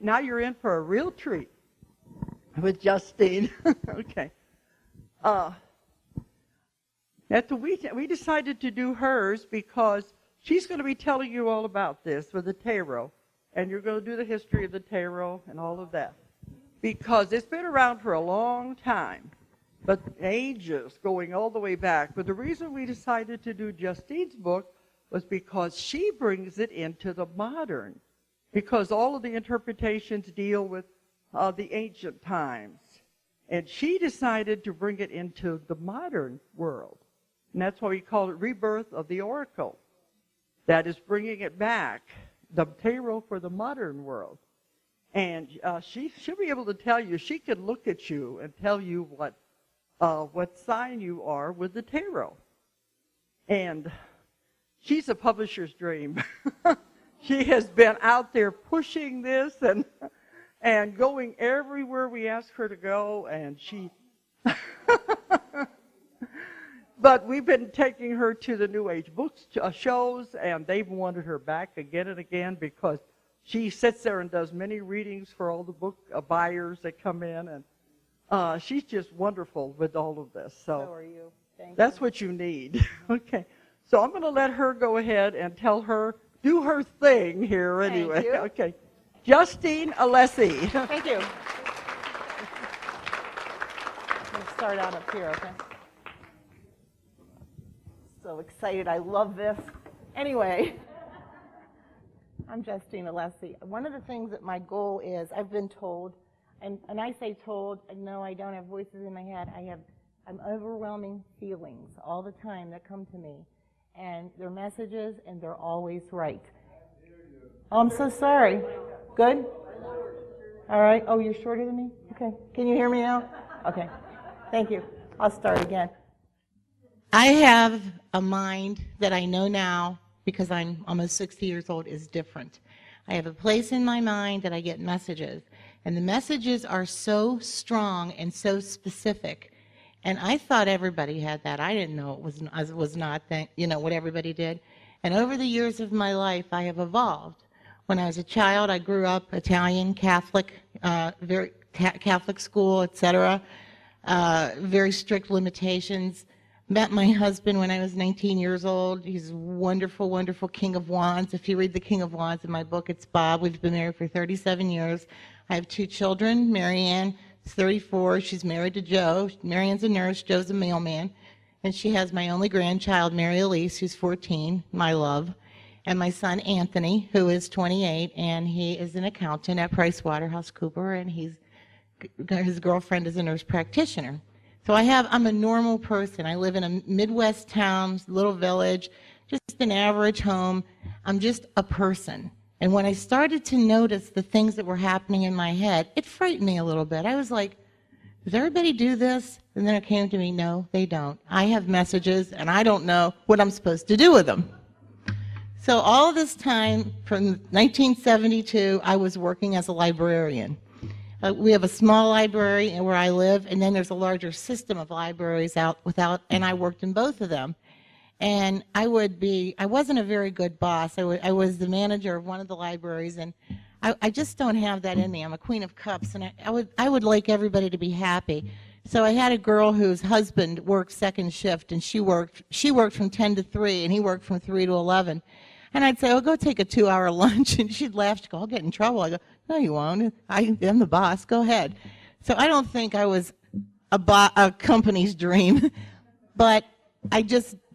now you're in for a real treat with Justine. Okay. At the weekend, we decided to do hers because she's going to be telling you all about this with the tarot, and you're going to do the history of the tarot and all of that, because it's been around for a long time, but ages going all the way back. But the reason we decided to do Justine's book was because she brings it into the modern, because all of the interpretations deal with the ancient times. And she decided to bring it into the modern world. And that's why we call it Rebirth of the Oracle. That is bringing it back, the tarot for the modern world. And she'll be able to tell you, she can look at you and tell you what sign you are with the tarot. And she's a publisher's dream. She has been out there pushing this and going everywhere we ask her to go, and she... But we've been taking her to the New Age books shows, and they've wanted her back again and again because she sits there and does many readings for all the book buyers that come in, and she's just wonderful with all of this. So are you. That's what you need. Okay. So I'm going to let her go ahead and tell her, do her thing here anyway. Thank you. Okay. Justine Alessi. Thank you. Let's start out up here, okay? So excited. I love this. Anyway, I'm Justine Alessi. One of the things that my goal is, I've been told, and I say told, no, I don't have voices in my head. I'm overwhelming feelings all the time that come to me. And they're messages, and they're always right. Oh, I'm so sorry. Good? All right. Oh, you're shorter than me? Okay. Can you hear me now? Okay. Thank you. I'll start again. I have a mind that I know now, because I'm almost 60 years old, is different. I have a place in my mind that I get messages. And the messages are so strong and so specific. And I thought everybody had that. I didn't know it was not that, what everybody did. And over the years of my life, I have evolved. When I was a child, I grew up Italian, Catholic, very Catholic school, etc. Very strict limitations. Met my husband when I was 19 years old. He's a wonderful, wonderful King of Wands. If you read the King of Wands in my book, it's Bob. We've been married for 37 years. I have 2 children. Marianne is 34. She's married to Joe. Marianne's a nurse. Joe's a mailman. And she has my only grandchild, Mary Elise, who's 14, my love. And my son, Anthony, who is 28, and he is an accountant at PricewaterhouseCoopers, and his girlfriend is a nurse practitioner. So I'm a normal person. I live in a Midwest town, little village, just an average home. I'm just a person. And when I started to notice the things that were happening in my head, it frightened me a little bit. I was like, does everybody do this? And then it came to me, no, they don't. I have messages, and I don't know what I'm supposed to do with them. So all this time, from 1972, I was working as a librarian. We have a small library where I live, and then there's a larger system of libraries and I worked in both of them. And I wasn't a very good boss. I was the manager of one of the libraries, and I just don't have that in me. I'm a Queen of Cups, and I would like everybody to be happy. So I had a girl whose husband worked second shift, and she worked from 10 to 3, and he worked from 3 to 11. And I'd say, oh, go take a 2-hour lunch. And she'd laugh. She'd go, I'll get in trouble. I go, no, you won't. I'm the boss. Go ahead. So I don't think I was a company's dream. But I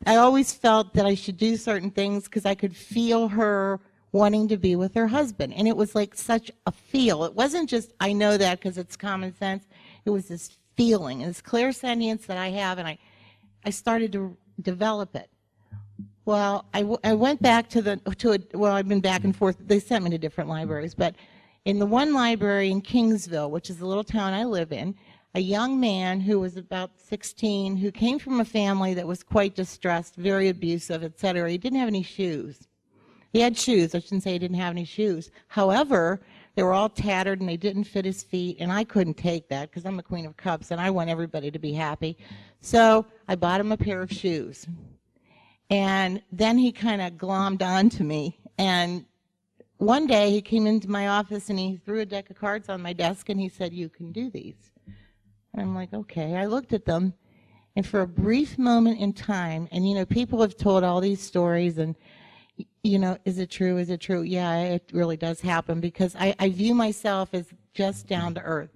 always felt that I should do certain things because I could feel her wanting to be with her husband. And it was like such a feel. It wasn't just, I know that because it's common sense. It was this feeling, this clairsentience that I have, and I started to develop it. Well, I went back I've been back and forth. They sent me to different libraries, but in the one library in Kingsville, which is the little town I live in, a young man who was about 16, who came from a family that was quite distressed, very abusive, etc. He didn't have any shoes. He had shoes. I shouldn't say he didn't have any shoes. However, they were all tattered and they didn't fit his feet, and I couldn't take that because I'm a Queen of Cups and I want everybody to be happy. So I bought him a pair of shoes. And then he kind of glommed onto me, and one day he came into my office and he threw a deck of cards on my desk and he said, "You can do these." And I'm like, okay. I looked at them, and for a brief moment in time, and people have told all these stories, and is it true? Is it true? Yeah, it really does happen, because I view myself as just down to earth.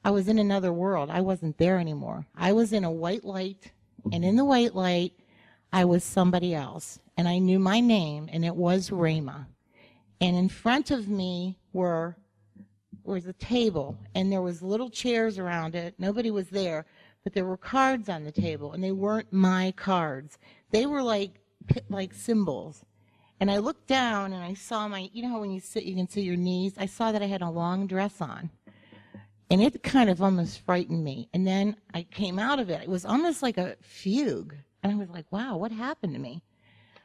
I was in another world. I wasn't there anymore. I was in a white light, and in the white light, I was somebody else, and I knew my name, and it was Rhema. And in front of me was a table, and there was little chairs around it. Nobody was there, but there were cards on the table, and they weren't my cards. They were like symbols. And I looked down, and I saw my, how when you sit, you can see your knees. I saw that I had a long dress on. And it kind of almost frightened me. And then I came out of it. It was almost like a fugue. And I was like, wow, what happened to me?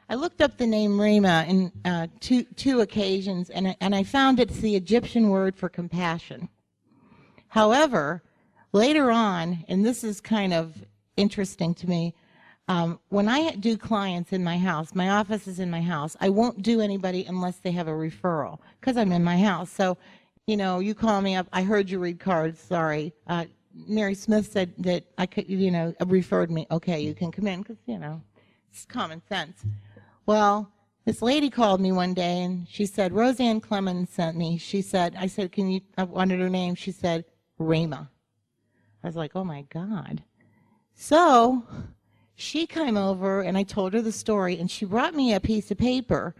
I looked up the name Rhema in two occasions, and I found it's the Egyptian word for compassion. However, later on, and this is kind of interesting to me, when I do clients in my house, my office is in my house, I won't do anybody unless they have a referral, because I'm in my house. So, you call me up, I heard you read cards, sorry. Mary Smith said that I could, referred me. Okay, you can come in, because, it's common sense. Well, this lady called me one day, and she said, Roseanne Clemens sent me. I said, I wanted her name. She said, Rhema. I was like, oh my God. So she came over, and I told her the story, and she brought me a piece of paper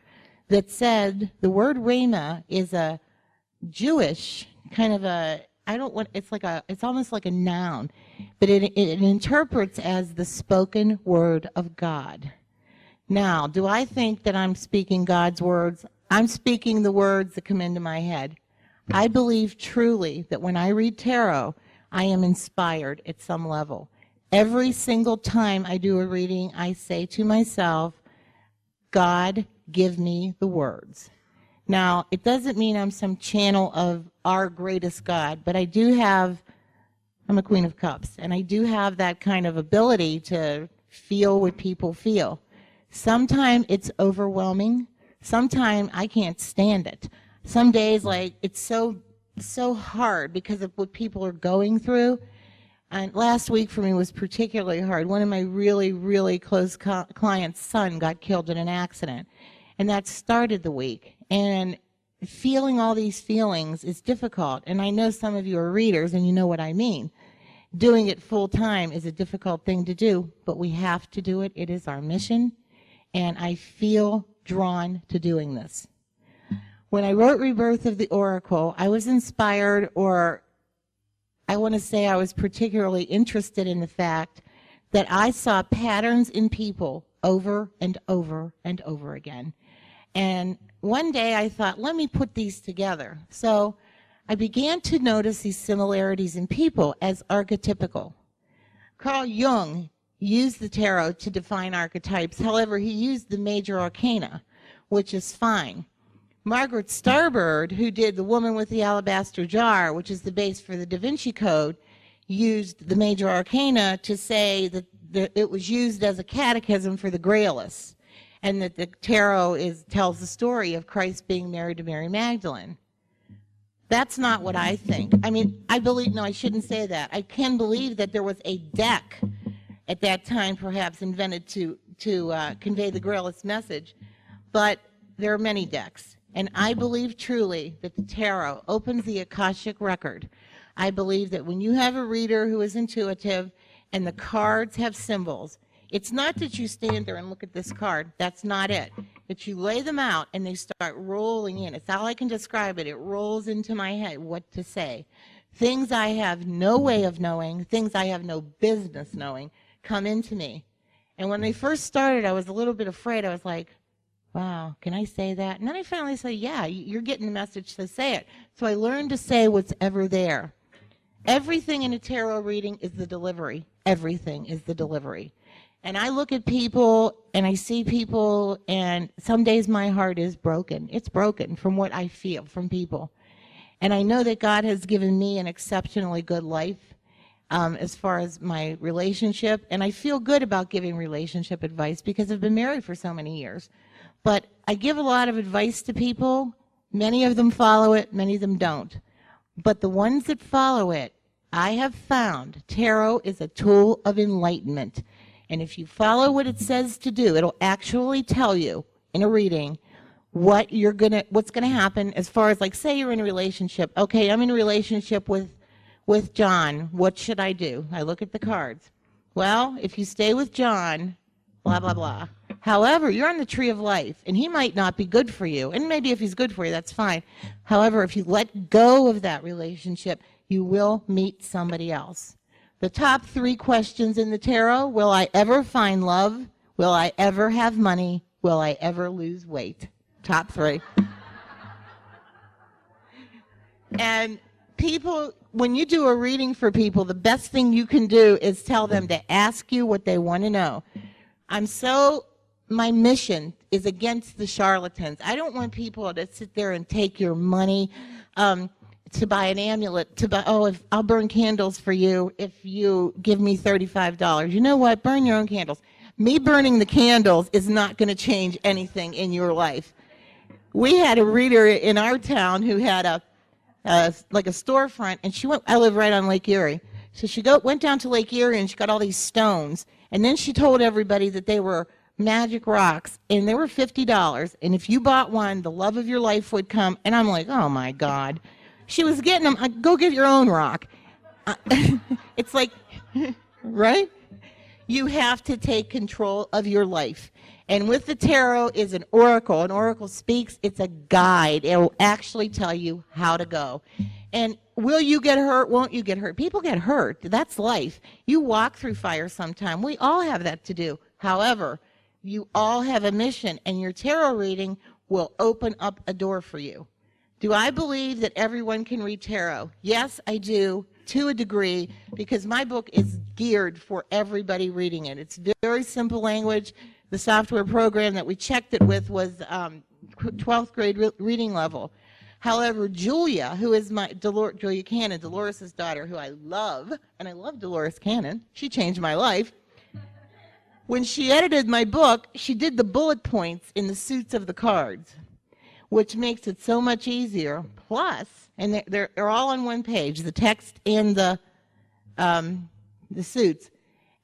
that said the word Rhema is a Jewish kind of it's almost like a noun, but it interprets as the spoken word of God. Now, do I think that I'm speaking God's words? I'm speaking the words that come into my head. I believe truly that when I read tarot, I am inspired at some level. Every single time I do a reading, I say to myself, God, give me the words. Now, it doesn't mean I'm some channel of our greatest God, but I'm a Queen of Cups, and I do have that kind of ability to feel what people feel. Sometimes it's overwhelming. Sometimes I can't stand it. Some days, it's so hard because of what people are going through. And last week for me was particularly hard. One of my really, really close clients' son got killed in an accident. And that started the week. And feeling all these feelings is difficult. And I know some of you are readers, and you know what I mean. Doing it full time is a difficult thing to do, but we have to do it. It is our mission. And I feel drawn to doing this. When I wrote Rebirth of the Oracle, I was inspired, or I want to say I was particularly interested in the fact that I saw patterns in people over and over and over again. And one day I thought, let me put these together. So I began to notice these similarities in people as archetypical. Carl Jung used the tarot to define archetypes. However, he used the major arcana, which is fine. Margaret Starbird, who did The Woman with the Alabaster Jar, which is the base for the Da Vinci Code, used the major arcana to say that it was used as a catechism for the Grailists, and that the tarot tells the story of Christ being married to Mary Magdalene. That's not what I think. I shouldn't say that. I can believe that there was a deck at that time perhaps invented to convey the Grailist message, but there are many decks. And I believe truly that the tarot opens the Akashic record. I believe that when you have a reader who is intuitive and the cards have symbols, it's not that you stand there and look at this card. That's not it. That you lay them out and they start rolling in. It's how I can describe it. It rolls into my head what to say. Things I have no way of knowing, things I have no business knowing, come into me. And when they first started, I was a little bit afraid. I was like, wow, can I say that? And then I finally said, yeah, you're getting the message to say it. So I learned to say what's ever there. Everything in a tarot reading is the delivery. Everything is the delivery. And I look at people and I see people, and some days my heart is broken. It's broken from what I feel from people. And I know that God has given me an exceptionally good life as far as my relationship. And I feel good about giving relationship advice because I've been married for so many years. But I give a lot of advice to people, Many of them follow it, many of them don't. But the ones that follow it, I have found tarot is a tool of enlightenment. And if you follow what it says to do, it'll actually tell you in a reading what's gonna happen as far as, like, say you're in a relationship. Okay, I'm in a relationship with John. What should I do? I look at the cards. Well, if you stay with John, blah, blah, blah. However, you're on the tree of life, and he might not be good for you. And maybe if he's good for you, that's fine. However, if you let go of that relationship, you will meet somebody else. The top 3 questions in the tarot: will I ever find love? Will I ever have money? Will I ever lose weight? Top 3. And people, when you do a reading for people, the best thing you can do is tell them to ask you what they want to know. My mission is against the charlatans. I don't want people to sit there and take your money to buy an amulet, I'll burn candles for you if you give me $35. You know what? Burn your own candles. Me burning the candles is not going to change anything in your life. We had a reader in our town who had a storefront, and I live right on Lake Erie. So she went down to Lake Erie, and she got all these stones, and then she told everybody that they were magic rocks, and they were $50, and if you bought one, the love of your life would come. And I'm like, oh my God. She was getting them. Go get your own rock. It's like, right? You have to take control of your life. And with the tarot is an oracle. An oracle speaks. It's a guide. It will actually tell you how to go. And will you get hurt? Won't you get hurt? People get hurt. That's life. You walk through fire sometime. We all have that to do. However, you all have a mission, and your tarot reading will open up a door for you. Do I believe that everyone can read tarot? Yes, I do, to a degree, because my book is geared for everybody reading it. It's very simple language. The software program that we checked it with was 12th grade reading level. However, Julia, who is Julia Cannon, Dolores' daughter, who I love, and I love Dolores Cannon. She changed my life. When she edited my book, she did the bullet points in the suits of the cards, which makes it so much easier. Plus, and they're all on one page, the text and the suits.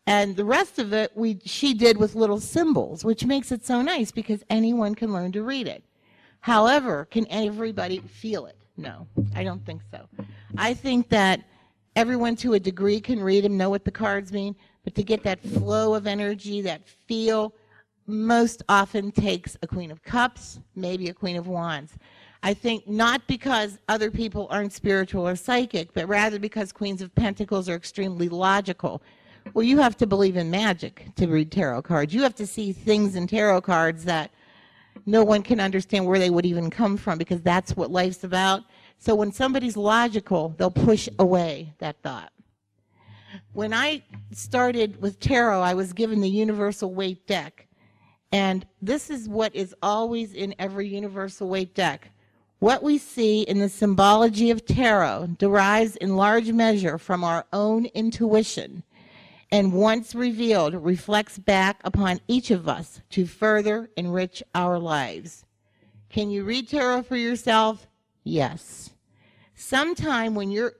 And the rest of it she did with little symbols, which makes it so nice because anyone can learn to read it. However, can everybody feel it? No, I don't think so. I think that everyone to a degree can read and know what the cards mean, but to get that flow of energy, that feel, most often takes a Queen of Cups, maybe a Queen of Wands. I think not because other people aren't spiritual or psychic, but rather because Queens of Pentacles are extremely logical. Well, you have to believe in magic to read tarot cards. You have to see things in tarot cards that no one can understand where they would even come from, because that's what life's about. So when somebody's logical, they'll push away that thought. When I started with tarot, I was given the Universal Weight deck. And this is what is always in every Universal Weight deck. What we see in the symbology of tarot derives in large measure from our own intuition, and once revealed, reflects back upon each of us to further enrich our lives. Can you read tarot for yourself? Yes. Sometime when you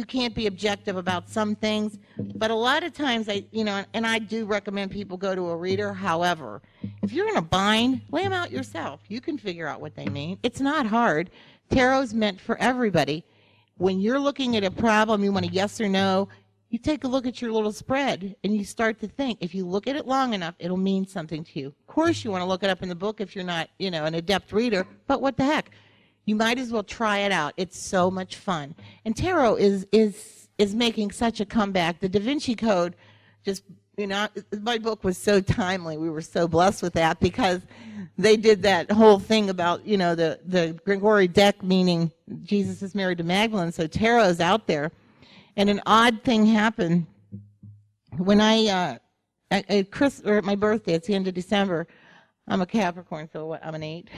can't be objective about some things, but a lot of times and I do recommend people go to a reader. However, if you're in a bind, lay them out yourself. You can figure out what they mean. It's not hard. Tarot's meant for everybody. When you're looking at a problem, you want a yes or no, you take a look at your little spread and you start to think. If you look at it long enough, it'll mean something to you. Of course, you want to look it up in the book if you're not, an adept reader, but what the heck? You might as well try it out. It's so much fun. And tarot is making such a comeback. The Da Vinci Code my book was so timely. We were so blessed with that because they did that whole thing about, the Gregorian deck, meaning Jesus is married to Magdalene, so tarot's out there. And an odd thing happened when at my birthday. It's the end of December. I'm a Capricorn, so I'm an 8.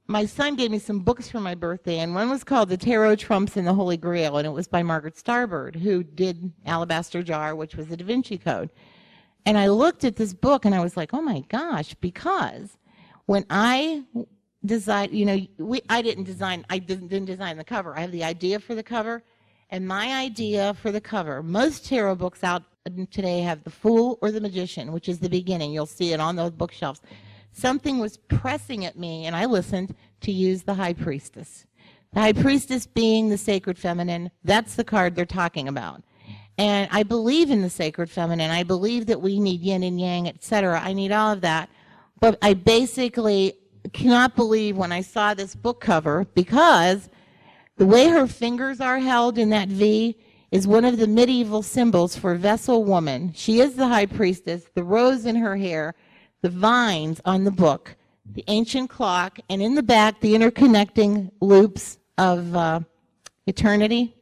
My son gave me some books for my birthday, and one was called The Tarot Trumps and the Holy Grail, and it was by Margaret Starbird, who did Alabaster Jar, which was the Da Vinci Code. And I looked at this book, and I was like, oh my gosh, because When I design, I didn't design the cover. I have the idea for the cover, and my idea for the cover, most tarot books out today have the Fool or the Magician, which is the beginning. You'll see it on those bookshelves. Something was pressing at me, and I listened, to use the High Priestess. The High Priestess being the sacred feminine, that's the card they're talking about. And I believe in the sacred feminine. I believe that we need yin and yang, etc. I need all of that. But I basically cannot believe when I saw this book cover, because the way her fingers are held in that V is one of the medieval symbols for vessel woman. She is the High Priestess, the rose in her hair, the vines on the book, the ancient clock, and in the back, the interconnecting loops of eternity.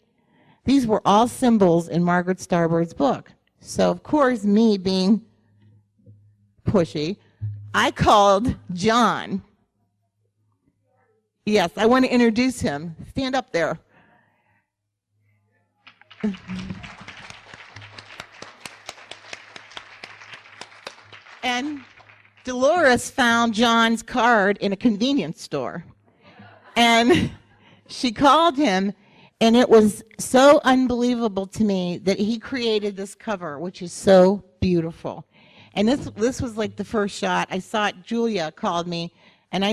These were all symbols in Margaret Starbird's book. So, of course, me being pushy, I called John. Yes, I want to introduce him. Stand up there. And Dolores found John's card in a convenience store. And she called him, and it was so unbelievable to me that he created this cover, which is so beautiful. And this was like the first shot. I saw it. Julia called me, and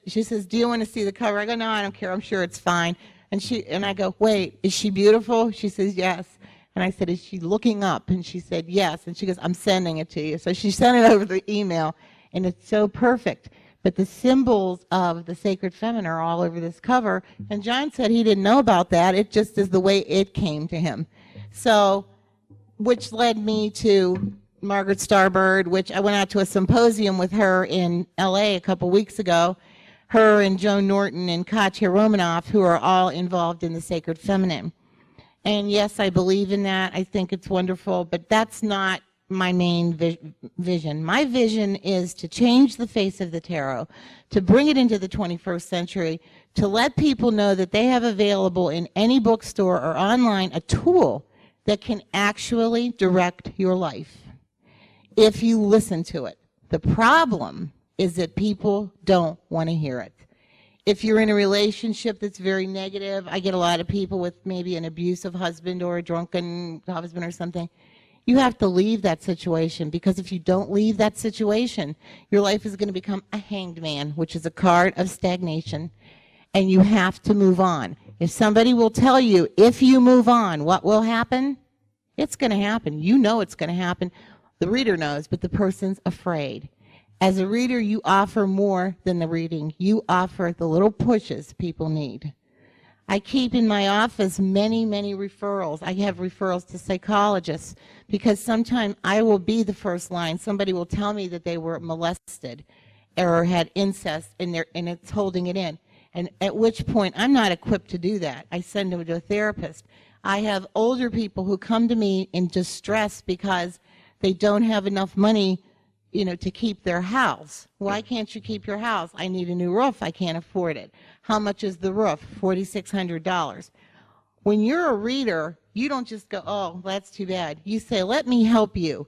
she says, do you want to see the cover? I go, no, I don't care. I'm sure it's fine. And I go, wait, is she beautiful? She says, yes. And I said, is she looking up? And she said, yes. And she goes, I'm sending it to you. So she sent it over the email, and it's so perfect. But the symbols of the sacred feminine are all over this cover. And John said he didn't know about that. It just is the way it came to him. So, which led me to Margaret Starbird, which I went out to a symposium with her in LA a couple weeks ago. Her and Joan Norton and Katya Romanoff, who are all involved in the sacred feminine. And yes, I believe in that. I think it's wonderful, but that's not my main vision. My vision is to change the face of the tarot, to bring it into the 21st century, to let people know that they have available in any bookstore or online a tool that can actually direct your life if you listen to it. The problem is that people don't want to hear it. If you're in a relationship that's very negative, I get a lot of people with maybe an abusive husband or a drunken husband or something. You have to leave that situation, because if you don't leave that situation, your life is going to become a hanged man, which is a card of stagnation, and you have to move on. If somebody will tell you, if you move on, what will happen? It's going to happen. You know it's going to happen. The reader knows, but the person's afraid. As a reader, you offer more than the reading. You offer the little pushes people need. I keep in my office many, many referrals. I have referrals to psychologists, because sometimes I will be the first line. Somebody will tell me that they were molested or had incest, and it's holding it in. And at which point, I'm not equipped to do that. I send them to a therapist. I have older people who come to me in distress because they don't have enough money, to keep their house. Why can't you keep your house? I need a new roof. I can't afford it. How much is the roof? $4,600. When you're a reader, you don't just go, oh, that's too bad. You say, let me help you.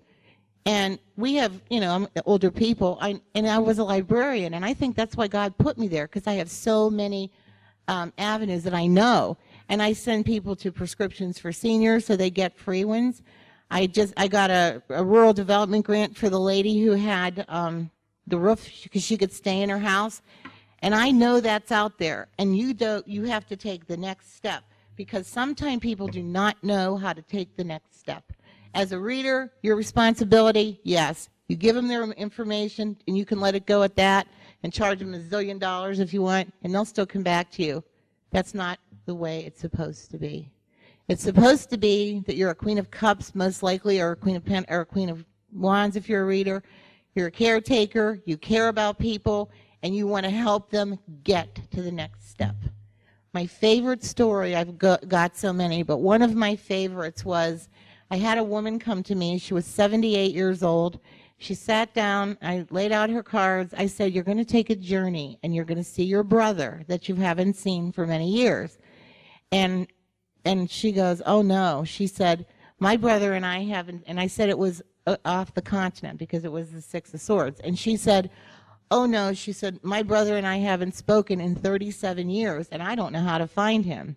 And we have, I'm older people, and I was a librarian, and I think that's why God put me there, because I have so many avenues that I know. And I send people to prescriptions for seniors so they get free ones. I got a rural development grant for the lady who had the roof, because she could stay in her house. And I know that's out there. And you have to take the next step, because sometimes people do not know how to take the next step. As a reader, your responsibility, yes. You give them their information, and you can let it go at that and charge them $1 zillion if you want, and they'll still come back to you. That's not the way it's supposed to be. It's supposed to be that you're a Queen of Cups, most likely, or a Queen of Wands if you're a reader. You're a caretaker. You care about people, and you want to help them get to the next step. My favorite story, I've got so many, but one of my favorites was, I had a woman come to me. She was 78 years old. She sat down. I laid out her cards. I said, you're going to take a journey, and you're going to see your brother that you haven't seen for many years. And she goes, oh, no. She said, my brother and I haven't, and I said it was off the continent because it was the Six of Swords. And she said, oh no, she said, my brother and I haven't spoken in 37 years, and I don't know how to find him.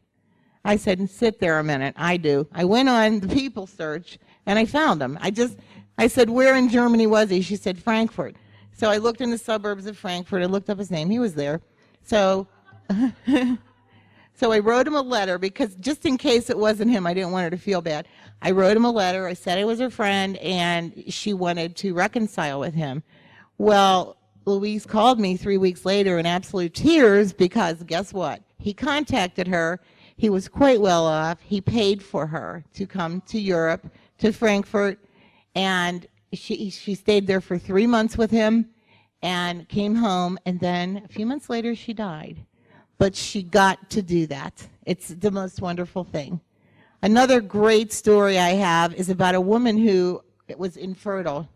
I said, sit there a minute. I do. I went on the people search, and I found him. I said, where in Germany was he? She said, Frankfurt. So I looked in the suburbs of Frankfurt. I looked up his name. He was there. So so I wrote him a letter, because just in case it wasn't him, I didn't want her to feel bad. I wrote him a letter. I said I was her friend, and she wanted to reconcile with him. Well, Louise called me 3 weeks later in absolute tears, because guess what? He contacted her. He was quite well off. He paid for her to come to Europe, to Frankfurt, and she stayed there for 3 months with him and came home, and then a few months later she died. But she got to do that. It's the most wonderful thing. Another great story I have is about a woman who wasn't infertile,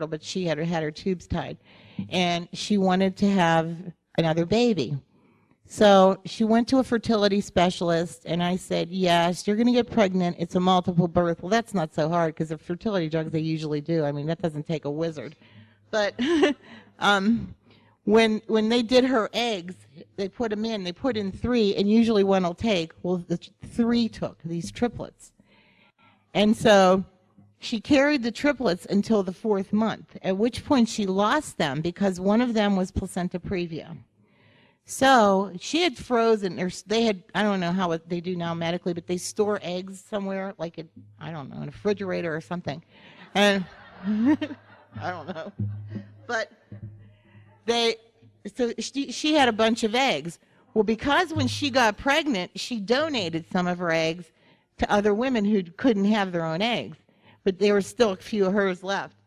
but she had her tubes tied, and she wanted to have another baby. So she went to a fertility specialist, and I said, yes, you're going to get pregnant. It's a multiple birth. Well, that's not so hard, because the fertility drugs they usually do. I mean, that doesn't take a wizard. But when they did her eggs, they put them in. They put in 3, and usually one will take. Well, the 3 took, these triplets. And so she carried the triplets until the 4th month, at which point she lost them because one of them was placenta previa. So she had frozen, or they had, I don't know how they do now medically, but they store eggs somewhere, like in a refrigerator or something. And I don't know. But she had a bunch of eggs. Well, because when she got pregnant, she donated some of her eggs to other women who couldn't have their own eggs, but there were still a few of hers left.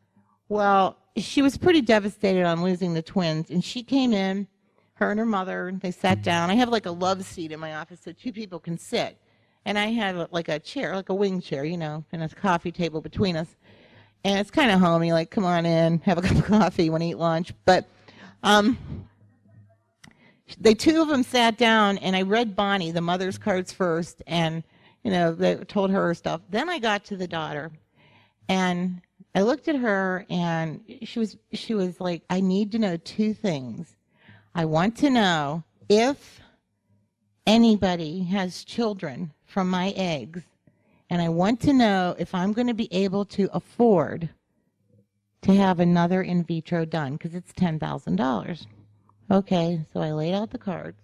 Well, she was pretty devastated on losing the twins, and she came in, her and her mother, they sat down. I have like a love seat in my office so 2 people can sit. And I had like a chair, like a wing chair, and a coffee table between us. And it's kind of homey, like, come on in, have a cup of coffee, you want to eat lunch. But 2 of them sat down, and I read Bonnie, the mother's cards first, and, they told her stuff. Then I got to the daughter, and I looked at her, and she was like, I need to know 2 things. I want to know if anybody has children from my eggs, and I want to know if I'm going to be able to afford to have another in vitro done, because it's $10,000. Okay, so I laid out the cards,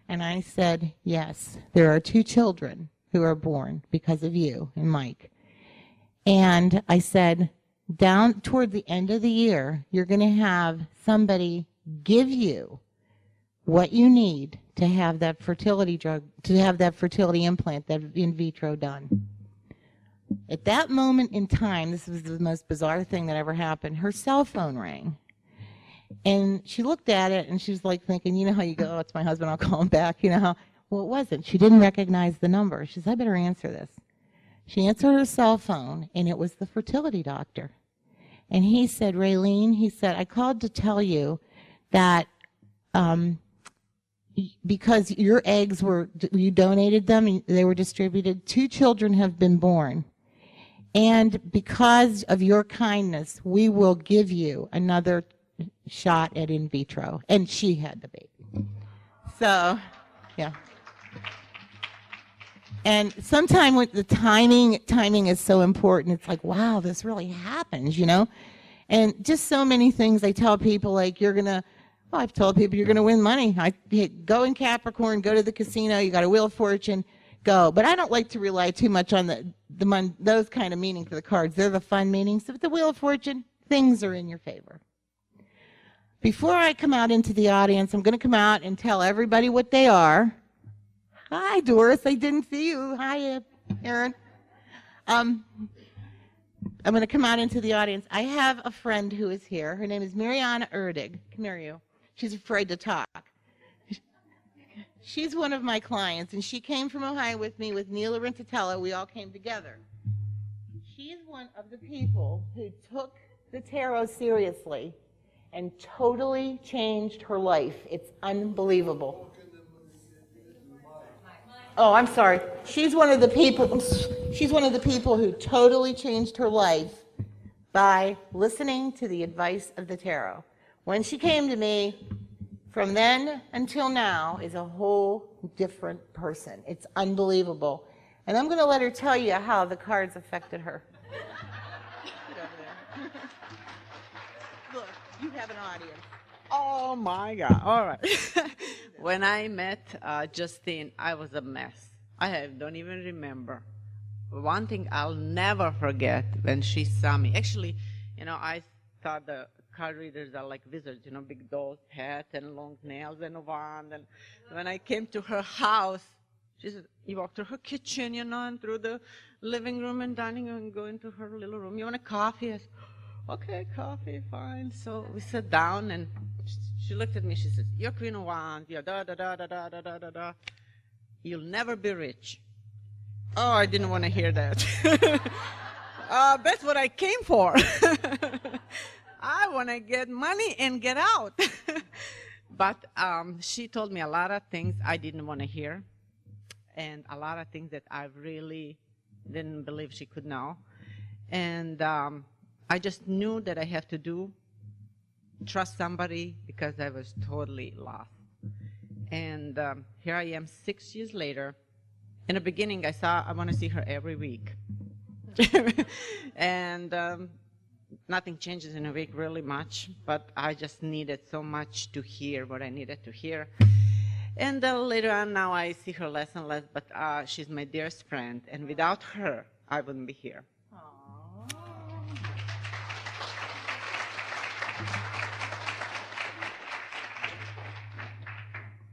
and I said, yes, there are 2 children who are born because of you and Mike. And I said, down toward the end of the year, you're going to have somebody give you what you need to have that fertility drug, to have that fertility implant, that in vitro done. At that moment in time, this was the most bizarre thing that ever happened, her cell phone rang. And she looked at it, and she was like thinking, you know how you go, oh, it's my husband, I'll call him back, Well, it wasn't. She didn't recognize the number. She said, I better answer this. She answered her cell phone, and it was the fertility doctor. And he said, Raylene, he said, I called to tell you that because your eggs you donated them, they were distributed, 2 children have been born. And because of your kindness, we will give you another shot at in vitro. And she had the baby. So, yeah. And sometimes with the timing is so important. It's like, wow, this really happens, And just so many things I tell people, like, I've told people you're going to win money. Go in Capricorn, go to the casino, you got a Wheel of Fortune, go. But I don't like to rely too much on those kind of meanings for the cards. They're the fun meanings. So with the Wheel of Fortune, things are in your favor. Before I come out into the audience, I'm going to come out and tell everybody what they are. Hi, Doris. I didn't see you. Hi, Aaron. I'm going to come out into the audience. I have a friend who is here. Her name is Mariana Erdig. Come here, you. She's afraid to talk. She's one of my clients, and she came from Ohio with me with Neela Rentatella. We all came together. She is one of the people who took the tarot seriously and totally changed her life. It's unbelievable. Oh, I'm sorry. She's one of the people who totally changed her life by listening to the advice of the tarot. when she came to me, from then until now, is a whole different person. It's unbelievable. And I'm going to let her tell you how the cards affected her. Look, you have an audience. Oh my God. All right. When I met Justine, I was a mess. Don't even remember. One thing I'll never forget when she saw me. Actually, I thought the card readers are like wizards, big dolls, hat and long nails and a wand. And when I came to her house, she said, you walk through her kitchen, and through the living room and dining room and go into her little room. You want a coffee? I said, okay, coffee, fine. So we sat down and she looked at me. She says, you're Queen of Wands. You're da-da-da-da-da-da-da-da. You'll never be rich. Oh, I didn't want to hear that. That's what I came for. I want to get money and get out. But she told me a lot of things I didn't want to hear, and a lot of things that I really didn't believe she could know. And I just knew that I have to trust somebody, because I was totally lost. And here I am 6 years later. In the beginning, I want to see her every week. And nothing changes in a week really much, but I just needed so much to hear what I needed to hear. And later on, now I see her less and less, but she's my dearest friend, and without her, I wouldn't be here.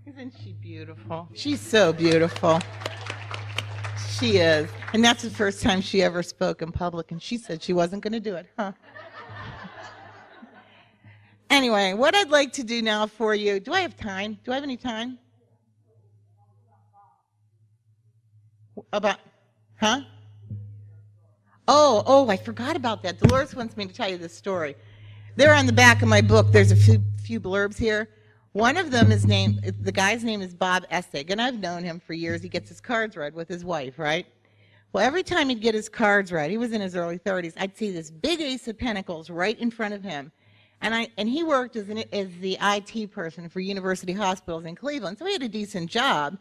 Isn't she beautiful? She's so beautiful. She is. And that's the first time she ever spoke in public, and she said she wasn't going to do it, huh? Anyway, what I'd like to do now for you, do I have time? Do I have any time? Huh? Oh, I forgot about that. Dolores wants me to tell you this story. There on the back of my book, there's a few blurbs here. One of them the guy's name is Bob Essig, and I've known him for years. He gets his cards read with his wife, right? Well, every time he'd get his cards read, he was in his early 30s, I'd see this big ace of pentacles right in front of him. And he worked as the IT person for University Hospitals in Cleveland, so he had a decent job.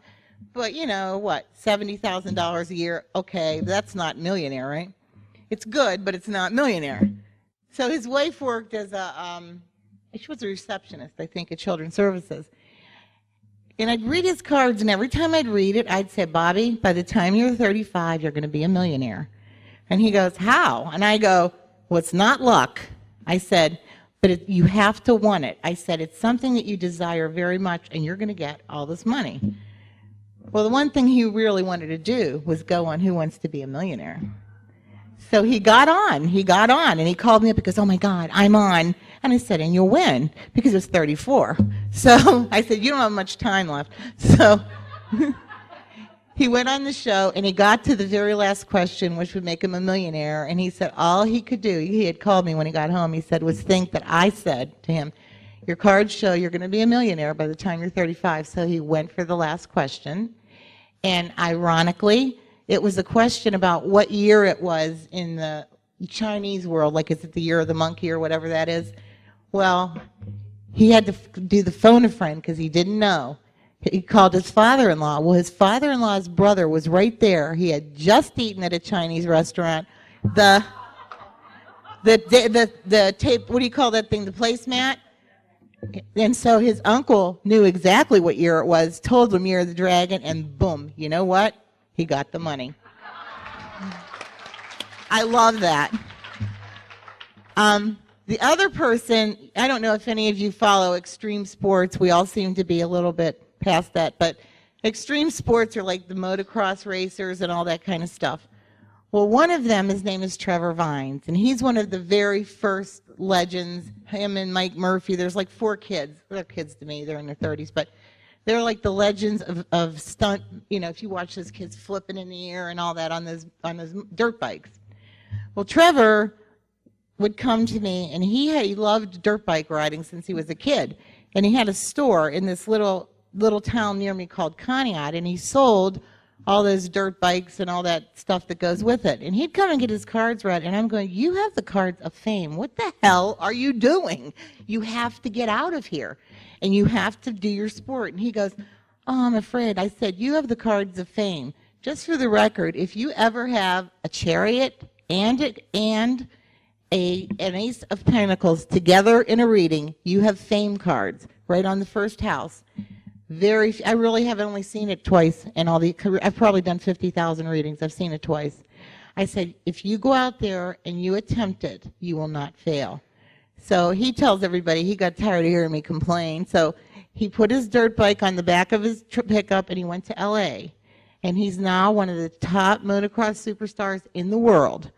But, $70,000 a year, okay, that's not millionaire, right? It's good, but it's not millionaire. So his wife worked as she was a receptionist, I think, at Children's Services. And I'd read his cards, and every time I'd read it, I'd say, Bobby, by the time you're 35, you're going to be a millionaire. And he goes, how? And I go, well, it's not luck. I said, but you have to want it. I said, it's something that you desire very much, and you're going to get all this money. Well, the one thing he really wanted to do was go on Who Wants to Be a Millionaire. So he got on, and he called me up because, oh my God, I'm on. And I said, and you'll win, because it was 34. So I said, you don't have much time left. So he went on the show, and he got to the very last question, which would make him a millionaire. And he said all he could do, he had called me when he got home, he said, was think that I said to him, your cards show you're going to be a millionaire by the time you're 35. So he went for the last question. And ironically, it was a question about what year it was in the Chinese world, like is it the year of the monkey or whatever that is. Well, he had to do the phone a friend because he didn't know. He called his father-in-law. Well, his father-in-law's brother was right there. He had just eaten at a Chinese restaurant. The tape, what do you call that thing, the placemat? And so his uncle knew exactly what year it was, told him Year of the Dragon, and boom, you know what? He got the money. I love that. The other person, I don't know if any of you follow extreme sports. We all seem to be a little bit past that, but extreme sports are like the motocross racers and all that kind of stuff. Well, one of them, his name is Trevor Vines, and he's one of the very first legends, him and Mike Murphy. There's like 4 kids. They're kids to me. They're in their 30s, but they're like the legends of stunt, if you watch those kids flipping in the air and all that on those dirt bikes. Well, Trevor would come to me, and he loved dirt bike riding since he was a kid. And he had a store in this little town near me called Conneaut, and he sold all those dirt bikes and all that stuff that goes with it. And he'd come and get his cards read, and I'm going, you have the cards of fame. What the hell are you doing? You have to get out of here, and you have to do your sport. And he goes, oh, I'm afraid. I said, you have the cards of fame. Just for the record, if you ever have a chariot and an ace of pentacles together in a reading, you have fame cards right on the first house. I really have only seen it twice in all the career. I've probably done 50,000 readings. I've seen it twice. I said, if you go out there and you attempt it, you will not fail. So he tells everybody he got tired of hearing me complain. So he put his dirt bike on the back of his pickup and he went to L.A. And he's now one of the top motocross superstars in the world.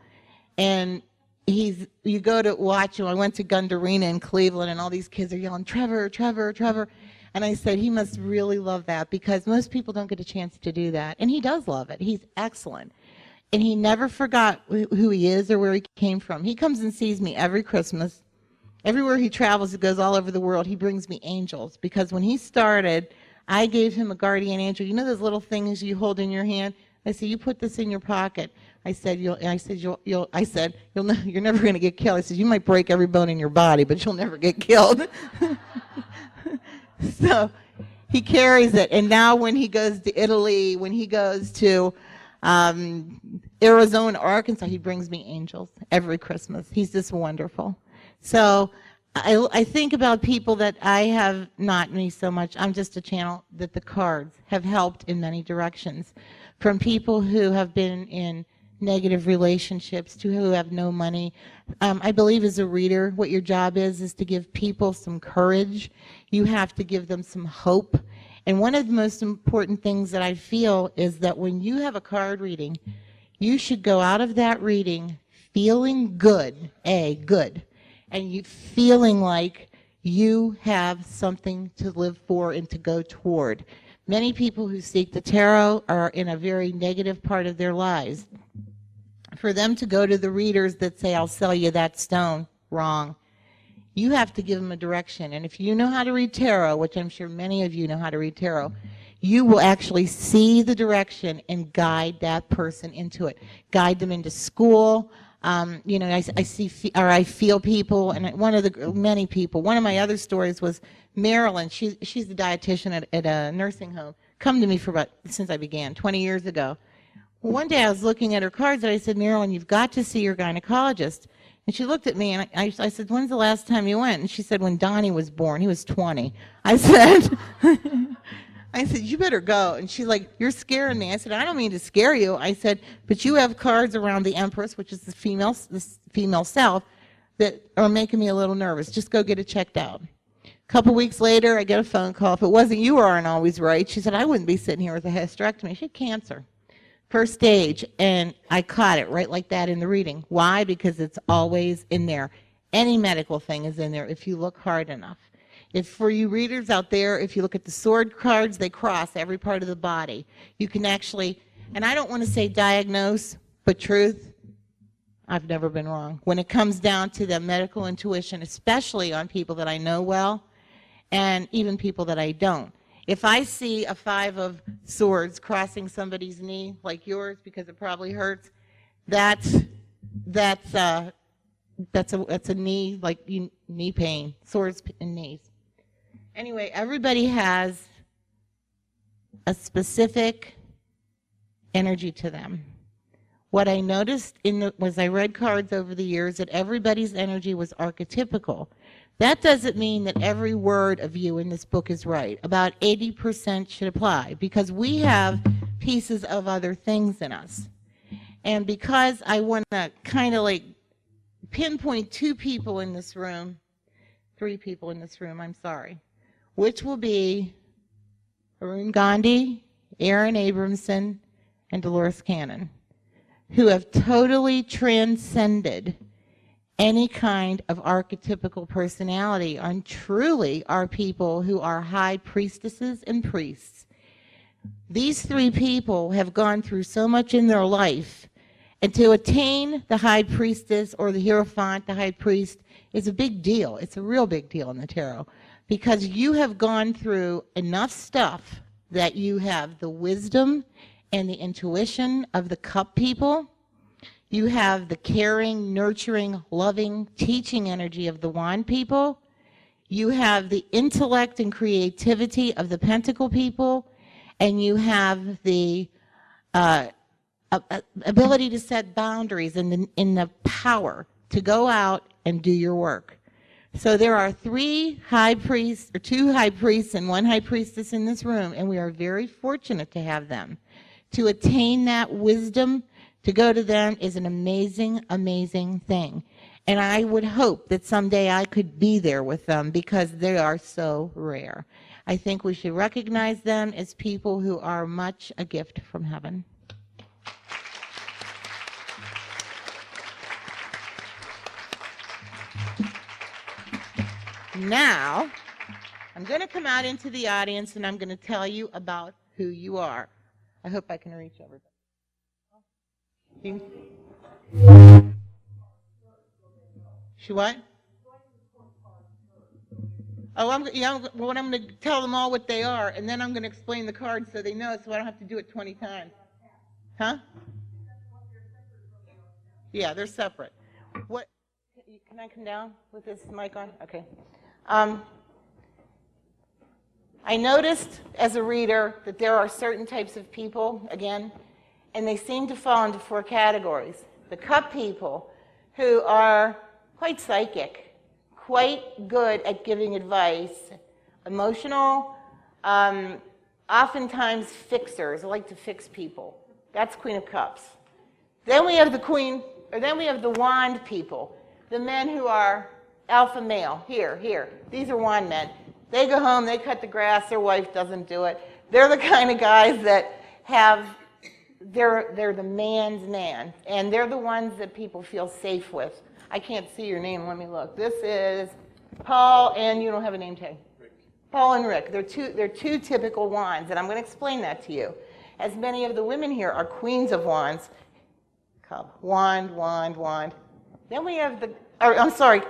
And you go to watch him. I went to Gund Arena in Cleveland, and all these kids are yelling, Trevor, Trevor, Trevor. And I said, he must really love that, because most people don't get a chance to do that. And he does love it. He's excellent. And he never forgot who he is or where he came from. He comes and sees me every Christmas. Everywhere he travels, he goes all over the world, he brings me angels. Because when he started, I gave him a guardian angel. You know those little things you hold in your hand? I said, you put this in your pocket. I said, you're never going to get killed. I said, you might break every bone in your body, but you'll never get killed. So he carries it. And now when he goes to Italy, when he goes to Arizona, Arkansas, he brings me angels every Christmas. He's just wonderful. So I think about people that I have, not me so much, I'm just a channel, that the cards have helped in many directions. From people who have been in negative relationships to who have no money. I believe as a reader, what your job is to give people some courage. You have to give them some hope. And one of the most important things that I feel is that when you have a card reading, you should go out of that reading feeling good, good, and you feeling like you have something to live for and to go toward. Many people who seek the tarot are in a very negative part of their lives. For them to go to the readers that say, I'll sell you that stone, wrong. You have to give them a direction. And if you know how to read tarot, which I'm sure many of you know how to read tarot, you will actually see the direction and guide that person into it. Guide them into school. I feel people, and one of my other stories was Marilyn. She's the dietitian at a nursing home. Come to me since I began 20 years ago. One day I was looking at her cards and I said, Marilyn, you've got to see your gynecologist. And she looked at me and I said, when's the last time you went? And she said, when Donnie was born. He was 20. I said, you better go. And she's like, you're scaring me. I said, I don't mean to scare you. I said, but you have cards around the Empress, which is the female self, that are making me a little nervous. Just go get it checked out. A couple weeks later, I get a phone call. If it wasn't you aren't always right. She said, I wouldn't be sitting here with a hysterectomy. She had cancer. First stage, and I caught it right like that in the reading. Why? Because it's always in there. Any medical thing is in there if you look hard enough. If for you readers out there, if you look at the sword cards, they cross every part of the body. You can actually, and I don't want to say diagnose, but truth, I've never been wrong. When it comes down to the medical intuition, especially on people that I know well, and even people that I don't. If I see a 5 of swords crossing somebody's knee, like yours, because it probably hurts, that's a knee, like knee pain, swords and knees. Anyway, everybody has a specific energy to them. What I noticed was I read cards over the years that everybody's energy was archetypical. That doesn't mean that every word of you in this book is right. About 80% should apply because we have pieces of other things in us. And because I want to kind of like pinpoint 2 people in this room, 3 people in this room, I'm sorry, which will be Arun Gandhi, Aaron Abramson, and Dolores Cannon, who have totally transcended any kind of archetypical personality and truly are people who are high priestesses and priests. These 3 people have gone through so much in their life, and to attain the high priestess or the Hierophant, the high priest, is a big deal. It's a real big deal in the tarot because you have gone through enough stuff that you have the wisdom and the intuition of the cup people. You have the caring, nurturing, loving, teaching energy of the wand people. You have the intellect and creativity of the pentacle people. And you have the ability to set boundaries and the power to go out and do your work. So there are 3 high priests, or 2 high priests and 1 high priestess in this room, and we are very fortunate to have them. To attain that wisdom, to go to them is an amazing, amazing thing. And I would hope that someday I could be there with them because they are so rare. I think we should recognize them as people who are much a gift from heaven. Now, I'm going to come out into the audience and I'm going to tell you about who you are. I hope I can reach everybody. She what? Oh, I'm going to tell them all what they are, and then I'm going to explain the cards so they know, so I don't have to do it 20 times. Huh? Yeah, they're separate. What? Can I come down with this mic on? Okay. I noticed as a reader that there are certain types of people, again, and they seem to fall into 4 categories. The cup people, who are quite psychic, quite good at giving advice, emotional, oftentimes fixers, like to fix people. That's Queen of Cups. Then we have the wand people, the men who are alpha male. Here. These are wand men. They go home, they cut the grass, their wife doesn't do it. They're the kind of guys that they're the man's man, and they're the ones that people feel safe with. I can't see your name, let me look. This is Paul, and you don't have a name tag. Rick. Paul and Rick. They're two typical wands, and I'm going to explain that to you. As many of the women here are queens of wands. Cup, wand. Then we have I'm sorry,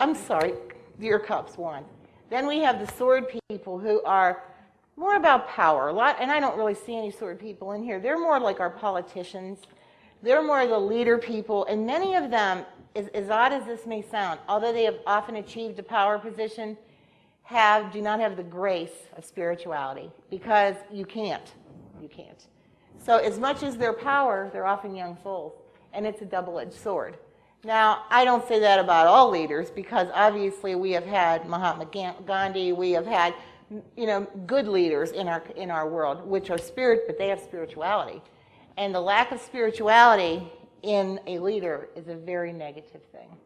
your cups, wand. Then we have the sword people who are more about power. And I don't really see any sword people in here. They're more like our politicians. They're more the leader people. And many of them, as odd as this may sound, although they have often achieved a power position, do not have the grace of spirituality because you can't. So as much as their power, they're often young souls. And it's a double-edged sword. Now, I don't say that about all leaders because obviously we have had Mahatma Gandhi, we have had, good leaders in our world, which are spirit, but they have spirituality. And the lack of spirituality in a leader is a very negative thing.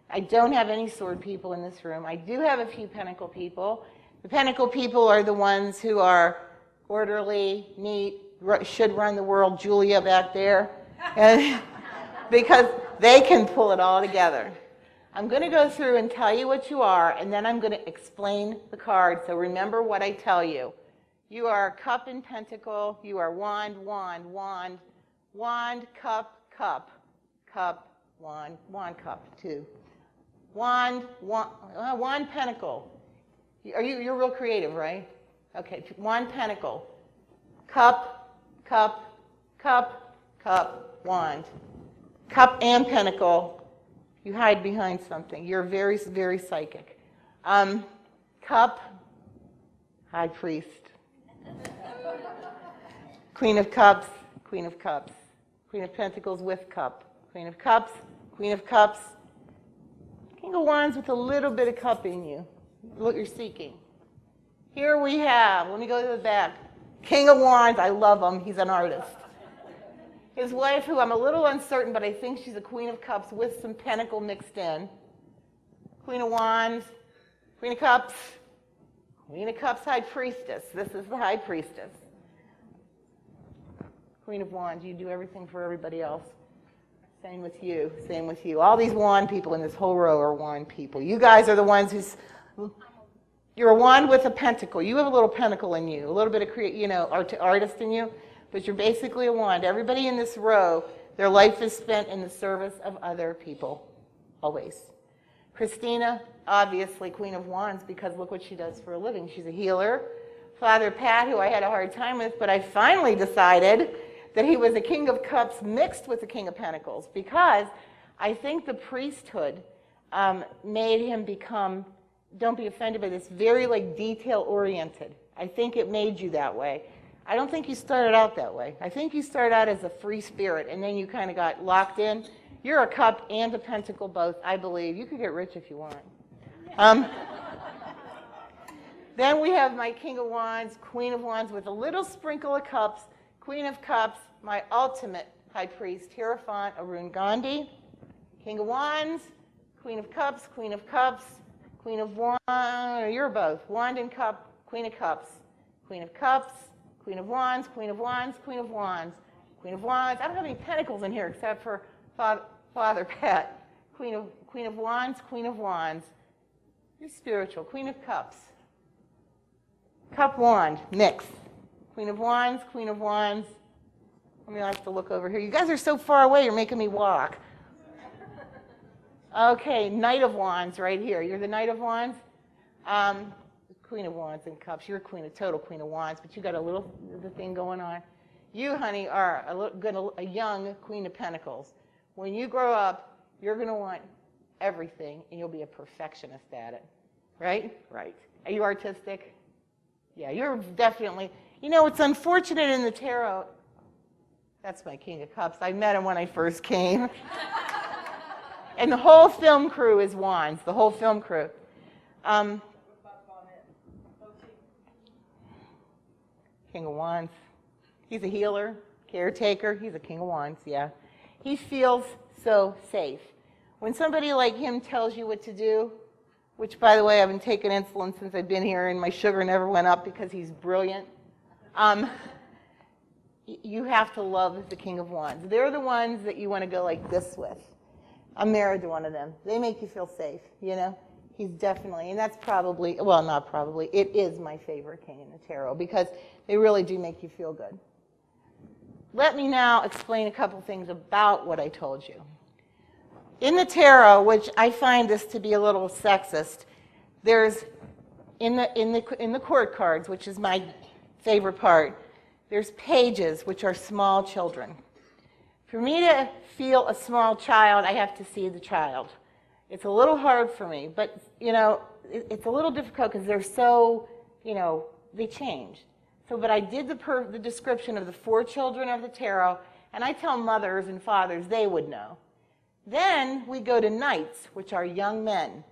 I don't have any sword people in this room. I do have a few pentacle people. The pentacle people are the ones who are orderly, neat, should run the world, Julia back there. Because they can pull it all together. I'm going to go through and tell you what you are, and then I'm going to explain the card. So remember what I tell you. You are cup and pentacle. You are wand, cup, wand, cup, 2. Wand, pentacle. You're real creative, right? Okay, wand, pentacle. Cup, wand. Cup and pentacle, you hide behind something. You're very, very psychic. Cup, high priest. Queen of cups. Queen of pentacles with cup. Queen of cups. King of wands with a little bit of cup in you, what you're seeking. Here we have, let me go to the back, King of wands, I love him, he's an artist. His wife, who I'm a little uncertain, but I think she's a Queen of Cups with some pentacle mixed in. Queen of Wands, Queen of Cups, High Priestess. This is the High Priestess. Queen of Wands, you do everything for everybody else. Same with you. All these wand people in this whole row are wand people. You guys are the ones you're a wand with a pentacle. You have a little pentacle in you, a little bit of artist in you. But you're basically a wand. Everybody in this row, their life is spent in the service of other people, always. Christina, obviously Queen of Wands, because look what she does for a living. She's a healer. Father Pat, who I had a hard time with, but I finally decided that he was a King of Cups mixed with the King of Pentacles, because I think the priesthood made him become, don't be offended by this, very like detail-oriented. I think it made you that way. I don't think you started out that way. I think you started out as a free spirit, and then you kind of got locked in. You're a cup and a pentacle both, I believe. You could get rich if you want. Then we have my King of Wands, Queen of Wands with a little sprinkle of cups, Queen of Cups, my ultimate high priest, Hierophant Arun Gandhi. King of Wands, Queen of Cups, Queen of Cups, Queen of Wands, you're both, Wand and Cup, Queen of Cups, Queen of Cups, Queen of Wands, Queen of Wands, Queen of Wands, Queen of Wands. I don't have any pentacles in here except for Father Pat. Queen of Wands, Queen of Wands. You're spiritual. Queen of Cups. Cup wand, mix. Queen of Wands, Queen of Wands. Let me have to look over here. You guys are so far away, you're making me walk. Okay, Knight of Wands right here. You're the Knight of Wands. Queen of Wands and Cups. You're total Queen of Wands, but you got a little thing going on. You, honey, are a young Queen of Pentacles. When you grow up, you're going to want everything, and you'll be a perfectionist at it. Right? Right. Are you artistic? Yeah, you're definitely. You know, it's unfortunate in the tarot. That's my King of Cups. I met him when I first came. And the whole film crew is wands, the whole film crew. King of Wands. He's a healer, caretaker. He's a King of Wands, yeah. He feels so safe. When somebody like him tells you what to do, which, by the way, I've been taking insulin since I've been here, and my sugar never went up because he's brilliant. You have to love the King of Wands. They're the ones that you want to go like this with. I'm married to one of them. They make you feel safe, you know? He's definitely, and that's probably, well, not probably, it is my favorite king in the tarot because they really do make you feel good. Let me now explain a couple things about what I told you. In the tarot, which I find this to be a little sexist, there's, in the court cards, which is my favorite part, there's pages, which are small children. For me to feel a small child, I have to see the child. It's a little hard for me, but, you know, it's a little difficult because they're so, you know, they change. So, but I did the description of the 4 children of the tarot, and I tell mothers and fathers they would know. Then we go to knights, which are young men.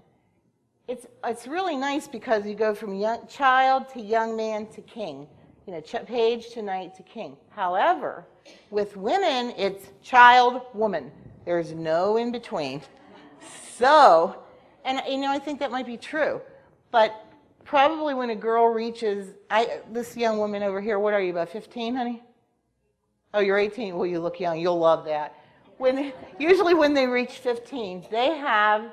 It's really nice because you go from young child to young man to king. You know, page to knight to king. However, with women, it's child, woman. There's no in between. So, and you know, I think that might be true. But probably when a girl reaches, this young woman over here, what are you, about 15, honey? Oh, you're 18. Well, you look young. You'll love that. Usually when they reach 15, they have,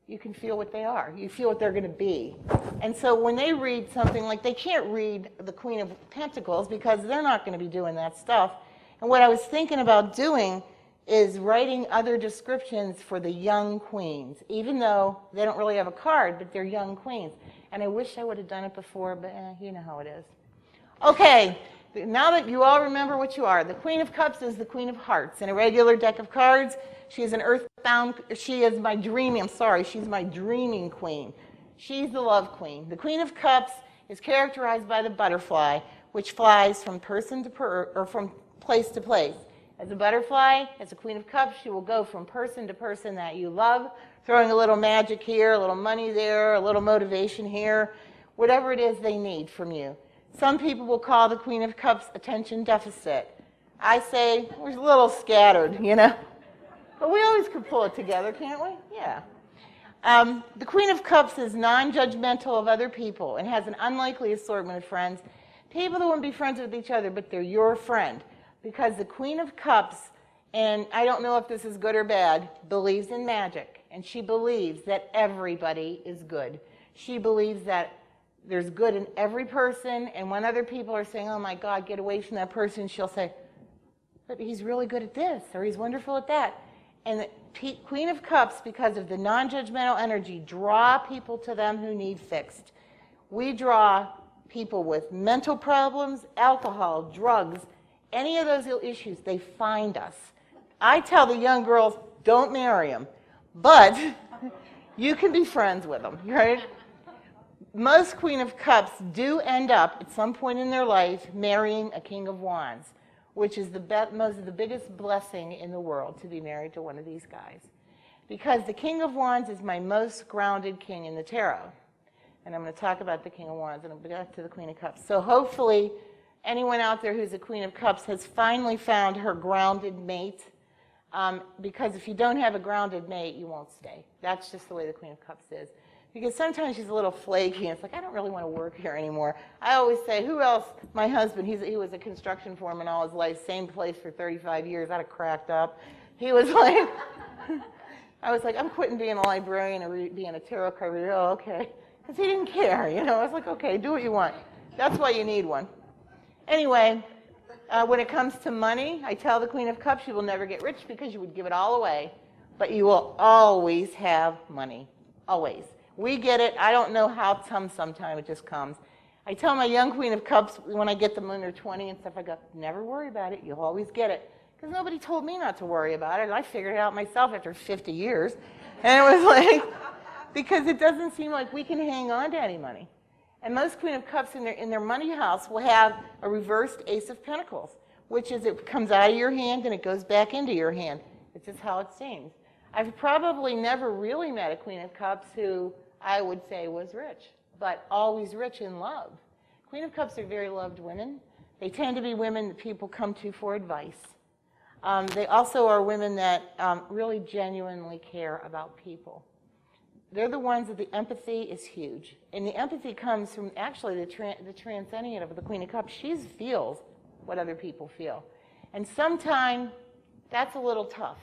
you can feel what they are. You feel what they're going to be. And so when they read something like, they can't read the Queen of Pentacles because they're not going to be doing that stuff. And what I was thinking about doing is writing other descriptions for the young queens, even though they don't really have a card, but they're young queens. And I wish I would have done it before, but you know how it is. Okay, now that you all remember what you are, the Queen of Cups is the Queen of Hearts. In a regular deck of cards, she is an earthbound, she is my dreaming, she's my dreaming queen. She's the love queen. The Queen of Cups is characterized by the butterfly, which flies from person to or from place to place. As a butterfly, as a Queen of Cups, she will go from person to person that you love, throwing a little magic here, a little money there, a little motivation here, whatever it is they need from you. Some people will call the Queen of Cups attention deficit. I say we're a little scattered, you know. But we always could pull it together, can't we? Yeah. The Queen of Cups is non-judgmental of other people and has an unlikely assortment of friends. People that wouldn't be friends with each other, but they're your friend. Because the Queen of Cups, and I don't know if this is good or bad, believes in magic. And she believes that everybody is good. She believes that there's good in every person, and when other people are saying, oh my God, get away from that person, she'll say, but he's really good at this, or he's wonderful at that. And the Queen of Cups, because of the non-judgmental energy, draw people to them who need fixed. We draw people with mental problems, alcohol, drugs, any of those issues, they find us. I tell the young girls, don't marry them, but you can be friends with them, right? Most Queen of Cups do end up at some point in their life marrying a King of Wands, which is the biggest blessing in the world, to be married to one of these guys. Because the King of Wands is my most grounded king in the tarot. And I'm going to talk about the King of Wands and I'll get back to the Queen of Cups. So hopefully anyone out there who's a Queen of Cups has finally found her grounded mate. Because if you don't have a grounded mate, you won't stay. That's just the way the Queen of Cups is. Because sometimes she's a little flaky, and it's like, I don't really want to work here anymore. I always say, who else? My husband, he was a construction foreman all his life, same place for 35 years. I'd have cracked up. He was like, I was like, I'm quitting being a librarian or being a tarot card reader. Oh, okay. Because he didn't care, you know. I was like, okay, do what you want. That's why you need one. Anyway, when it comes to money, I tell the Queen of Cups, you will never get rich because you would give it all away. But you will always have money. Always. We get it. I don't know how sometime it just comes. I tell my young Queen of Cups when I get them when they're 20 and stuff, I go, never worry about it. You'll always get it. Because nobody told me not to worry about it. I figured it out myself after 50 years. And it was like, because it doesn't seem like we can hang on to any money. And most Queen of Cups in their money house will have a reversed Ace of Pentacles, which is it comes out of your hand and it goes back into your hand. It's just how it seems. I've probably never really met a Queen of Cups who I would say was rich, but always rich in love. Queen of Cups are very loved women. They tend to be women that people come to for advice. They also are women that really genuinely care about people. They're the ones that the empathy is huge. And the empathy comes from actually the transcendent of the Queen of Cups. She feels what other people feel. And sometimes that's a little tough,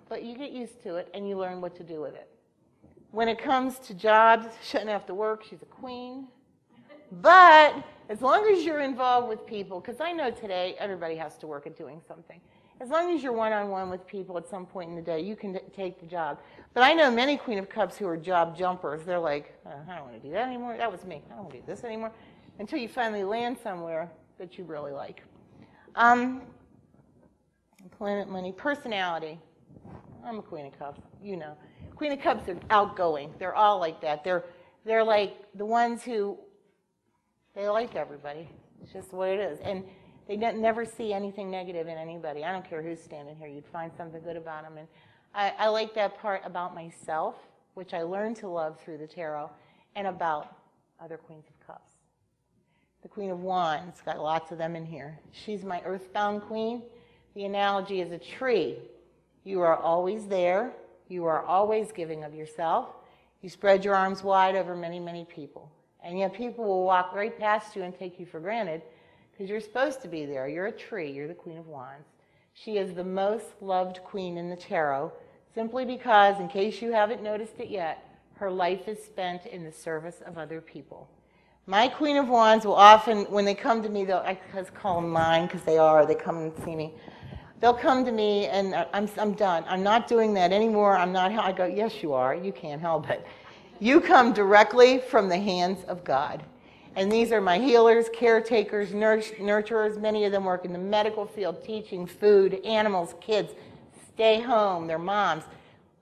but you get used to it and you learn what to do with it. When it comes to jobs, she shouldn't have to work. She's a queen. But as long as you're involved with people, because I know today everybody has to work at doing something. As long as you're one-on-one with people at some point in the day, you can take the job. But I know many Queen of Cups who are job jumpers. They're like, I don't want to do that anymore. That was me. I don't want to do this anymore. Until you finally land somewhere that you really like. Employment, money, personality. I'm a Queen of Cups, you know. Queen of Cups are outgoing. They're all like that. They're like the ones who, they like everybody. It's just the way it is. And they never see anything negative in anybody. I don't care who's standing here. You'd find something good about them. And I like that part about myself, which I learned to love through the tarot, and about other Queens of Cups. The Queen of Wands, got lots of them in here. She's my earthbound queen. The analogy is a tree. You are always there. You are always giving of yourself. You spread your arms wide over many, many people. And yet people will walk right past you and take you for granted because you're supposed to be there. You're a tree. You're the Queen of Wands. She is the most loved queen in the tarot simply because, in case you haven't noticed it yet, her life is spent in the service of other people. My Queen of Wands will often, when they come to me, I just call them mine because they come and see me. They'll come to me and I'm done. I'm not doing that anymore. I go, yes, you are. You can't help it. You come directly from the hands of God. And these are my healers, caretakers, nurturers. Many of them work in the medical field, teaching food, animals, kids, stay home, their moms,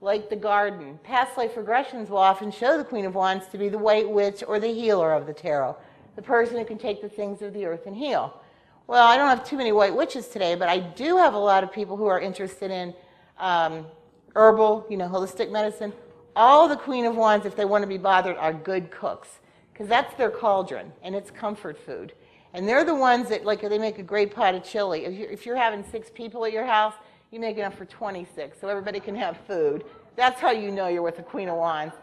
like the garden. Past life regressions will often show the Queen of Wands to be the white witch or the healer of the tarot, the person who can take the things of the earth and heal. Well, I don't have too many white witches today, but I do have a lot of people who are interested in herbal, holistic medicine. All the Queen of Wands, if they want to be bothered, are good cooks, because that's their cauldron, and it's comfort food. And they're the ones that, they make a great pot of chili. If you're having 6 people at your house, you make enough for 26, so everybody can have food. That's how you know you're with the Queen of Wands.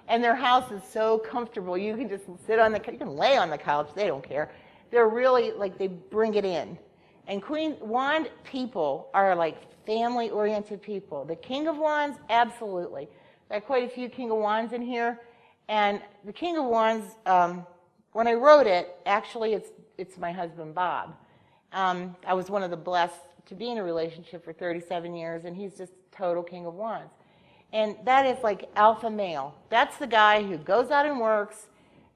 And their house is so comfortable. You can just sit on you can lay on the couch. They don't care. They're really, they bring it in. And Queen Wand people are family-oriented people. The King of Wands, absolutely. There are quite a few King of Wands in here. And the King of Wands, when I wrote it, actually it's my husband, Bob. I was one of the blessed to be in a relationship for 37 years, and he's just total King of Wands. And that is like alpha male. That's the guy who goes out and works,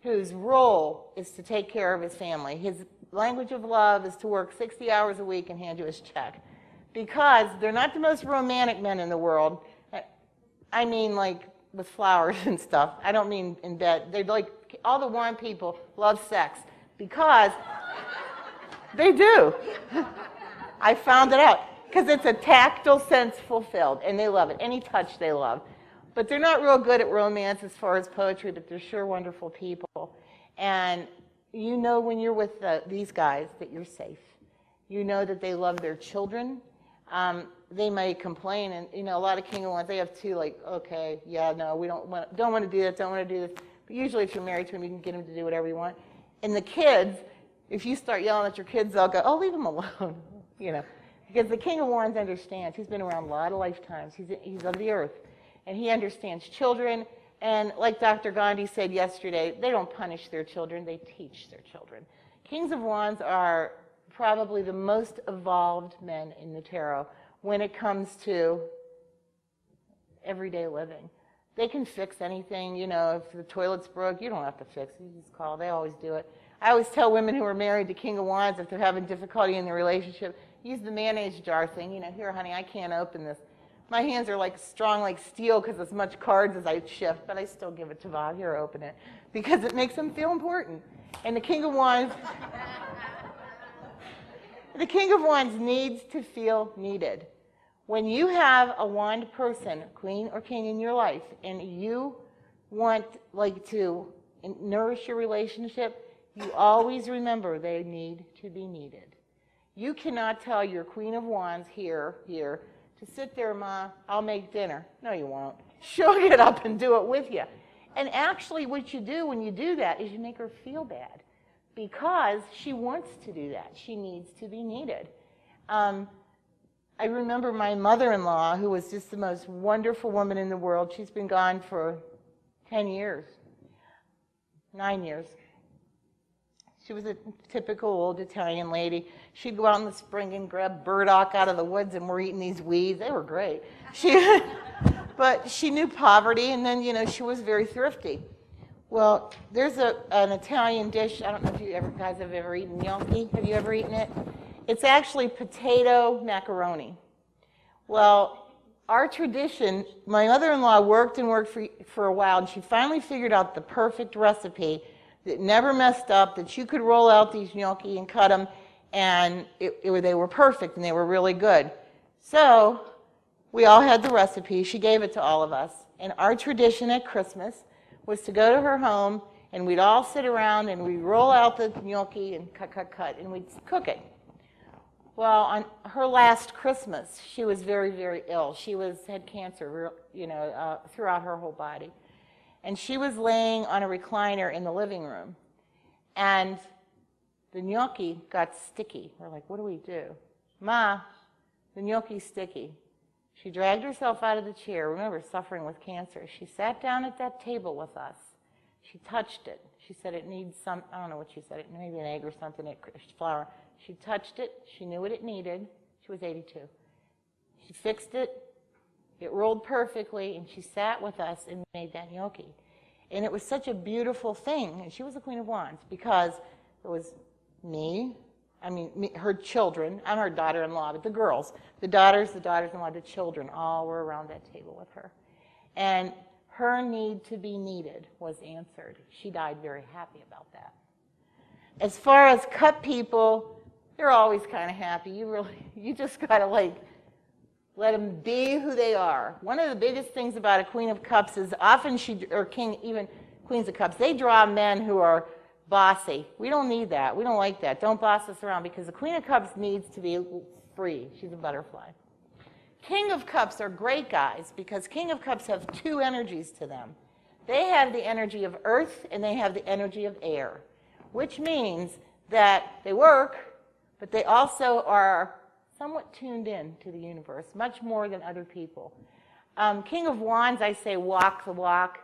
whose role is to take care of his family. His language of love is to work 60 hours a week and hand you his check. Because they're not the most romantic men in the world. I mean, like, with flowers and stuff. I don't mean in bed. They're like, all the Juan people love sex. Because they do. I found it out. Because it's a tactile sense fulfilled, and they love it. Any touch they love. But they're not real good at romance as far as poetry, but they're sure wonderful people. And you know when you're with these guys that you're safe. You know that they love their children. They may complain, and a lot of King of Wands, they have two, like, okay, yeah, no, we don't want to do this, don't want to do this. But usually if you're married to them, you can get them to do whatever you want. And the kids, if you start yelling at your kids, they'll go, oh, leave them alone, Because the King of Wands understands. He's been around a lot of lifetimes. He's of the earth. And he understands children. And like Dr. Gandhi said yesterday, they don't punish their children, they teach their children. Kings of Wands are probably the most evolved men in the tarot when it comes to everyday living. They can fix anything. If the toilet's broke, you don't have to fix it. You just call. They always do it. I always tell women who are married to King of Wands, if they're having difficulty in their relationship, use the mayonnaise jar thing. Here, honey, I can't open this. My hands are like strong like steel because as much cards as I shift, but I still give it to Bob. Here, open it. Because it makes them feel important. And the King of Wands... The King of Wands needs to feel needed. When you have a wand person, queen or king in your life, and you want to nourish your relationship, you always remember they need to be needed. You cannot tell your Queen of Wands here, to sit there, Ma, I'll make dinner. No, you won't. She'll get up and do it with you. And actually what you do when you do that is you make her feel bad. Because she wants to do that. She needs to be needed. I remember my mother-in-law, who was just the most wonderful woman in the world. She's been gone for 10 years, 9 years. She was a typical old Italian lady. She'd go out in the spring and grab burdock out of the woods, and we're eating these weeds. They were great. But she knew poverty, and then, she was very thrifty. Well, there's an Italian dish. I don't know if you guys have ever eaten gnocchi. Have you ever eaten it? It's actually potato macaroni. Well, our tradition, my mother-in-law worked and worked for a while, and she finally figured out the perfect recipe that never messed up, that you could roll out these gnocchi and cut them, and they were perfect, and they were really good. So we all had the recipe. She gave it to all of us. And our tradition at Christmas was to go to her home, and we'd all sit around, and we'd roll out the gnocchi and cut, and we'd cook it. Well, on her last Christmas, she was very, very ill. She had cancer, throughout her whole body. And she was laying on a recliner in the living room. And the gnocchi got sticky. We're like, what do we do? Ma, the gnocchi's sticky. She dragged herself out of the chair, remember, suffering with cancer. She sat down at that table with us. She touched it. She said it needs some, I don't know what she said, maybe an egg or something, flour. She touched it. She knew what it needed. She was 82. She fixed it. It rolled perfectly, and she sat with us and made that gnocchi. And it was such a beautiful thing. And she was the Queen of Wands because it was her children. I'm her daughter-in-law, but the girls, the daughters-in-law, the children, all were around that table with her. And her need to be needed was answered. She died very happy about that. As far as cut people, they're always kind of happy. You just got to let them be who they are. One of the biggest things about a Queen of Cups is often king, even Queens of Cups, they draw men who are bossy. We don't need that. We don't like that. Don't boss us around because the Queen of Cups needs to be free. She's a butterfly. King of Cups are great guys because King of Cups have two energies to them. They have the energy of earth and they have the energy of air, which means that they work, but they also are somewhat tuned in to the universe, much more than other people. King of Wands, I say walk the walk.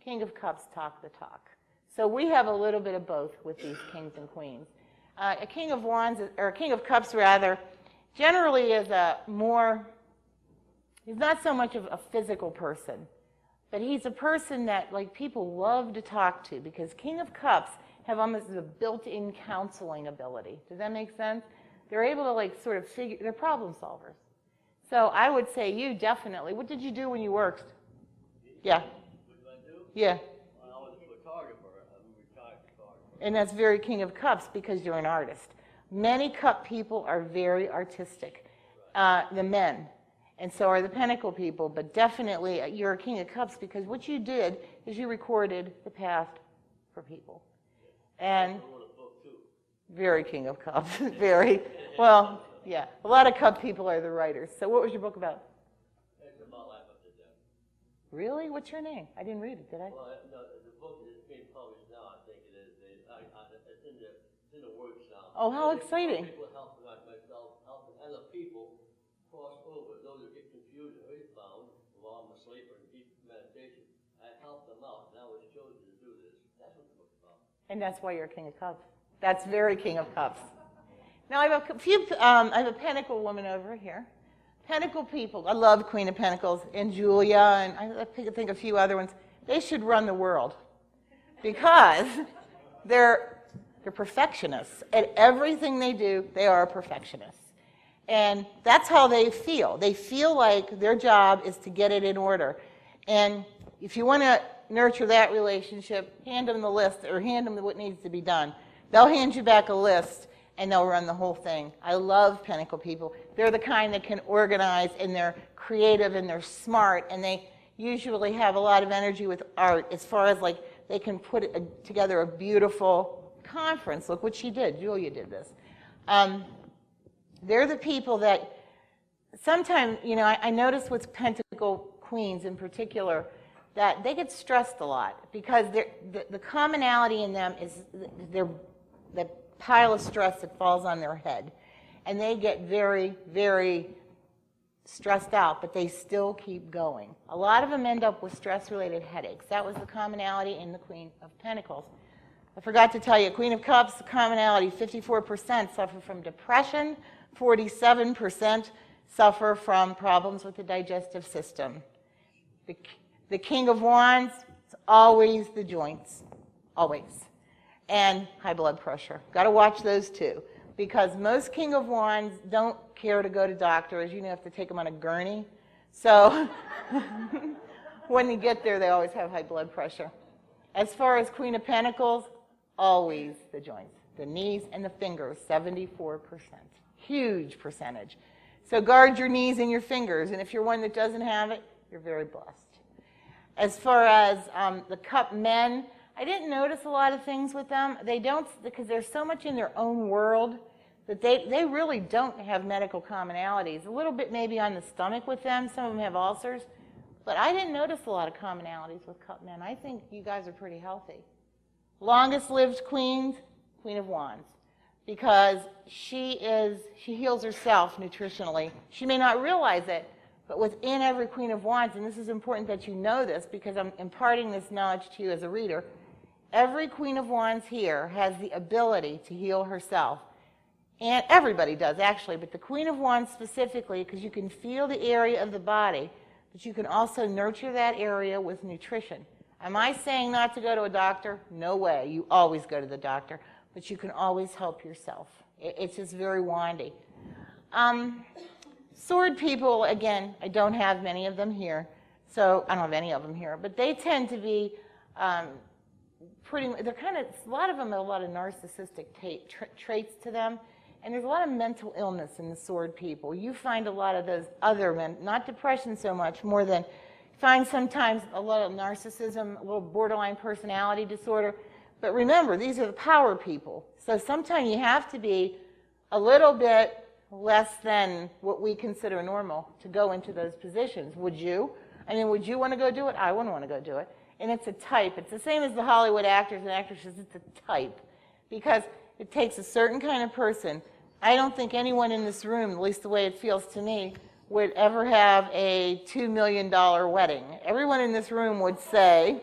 King of Cups, talk the talk. So we have a little bit of both with these kings and queens. A King of Wands, or a King of Cups rather, generally is he's not so much of a physical person. But he's a person that like people love to talk to because King of Cups have almost a built-in counseling ability. Does that make sense? They're able to like sort of figure, they're problem solvers. So I would say you definitely. What did you do when you worked? Yeah. What did I do? Yeah. Well, I was a photographer. I'm a retired photographer. And that's very King of Cups because you're an artist. Many cup people are very artistic, the men. And so are the Pentacle people, but definitely you're a King of Cups because what you did is you recorded the past for people. And I wrote a book, too. very King of Cups, very. Well, yeah, a lot of cup people are the writers. So what was your book about? It's about life after death. Really? What's your name? I didn't read it, did I? Well, no, the book is being published now, I think it is. It's in the works now. Oh, how exciting. People helping myself, helping other people cross over. Those who get confused or found while I'm asleep or in deep meditation, I help them out. And I was chosen to do this. That's what the book's about. And that's why you're a King of Cups. That's very King of Cups. Now I have a few. I have a Pentacle woman over here. Pentacle people. I love Queen of Pentacles and Julia, and I think a few other ones. They should run the world because they're perfectionists at everything they do. They are perfectionists, and that's how they feel. They feel like their job is to get it in order. And if you want to nurture that relationship, hand them the list or hand them what needs to be done. They'll hand you back a list and they'll run the whole thing. I love Pentacle people. They're the kind that can organize and they're creative and they're smart and they usually have a lot of energy with art as far as like they can put together a beautiful conference. Look what she did. Julia did this. They're the people that sometimes, you know, I notice with Pentacle queens in particular that they get stressed a lot because the commonality in them is the pile of stress that falls on their head. And they get very, very stressed out, but they still keep going. A lot of them end up with stress-related headaches. That was the commonality in the Queen of Pentacles. I forgot to tell you, Queen of Cups, the commonality, 54% suffer from depression, 47% suffer from problems with the digestive system. The King of Wands, it's always the joints, always. And high blood pressure. Got to watch those two. Because most King of Wands don't care to go to doctor. As you know, you have to take them on a gurney. So when you get there, they always have high blood pressure. As far as Queen of Pentacles, always the joints. The knees and the fingers, 74%. Huge percentage. So guard your knees and your fingers. And if you're one that doesn't have it, you're very blessed. As far as the cup men, I didn't notice a lot of things with them. They don't, because they're so much in their own world that they really don't have medical commonalities. A little bit maybe on the stomach with them. Some of them have ulcers. But I didn't notice a lot of commonalities with cup men. I think you guys are pretty healthy. Longest lived queen, Queen of Wands. Because she heals herself nutritionally. She may not realize it, but within every Queen of Wands, and this is important that you know this because I'm imparting this knowledge to you as a reader, every Queen of Wands here has the ability to heal herself. And everybody does, actually, but the Queen of Wands specifically, because you can feel the area of the body, but you can also nurture that area with nutrition. Am I saying not to go to a doctor? No way. You always go to the doctor, but you can always help yourself. It's just very wandy. Sword people, again, I don't have many of them here, so I don't have any of them here, but they tend to be they're kind of, a lot of them have a lot of narcissistic traits to them, and there's a lot of mental illness in the sword people. You find a lot of those other men, not depression so much, more than find sometimes a lot of narcissism, a little borderline personality disorder. But remember, these are the power people. So sometimes you have to be a little bit less than what we consider normal to go into those positions. Would you? I mean, would you want to go do it? I wouldn't want to go do it. And it's a type. It's the same as the Hollywood actors and actresses. It's a type. Because it takes a certain kind of person. I don't think anyone in this room, at least the way it feels to me, would ever have a $2 million wedding. Everyone in this room would say,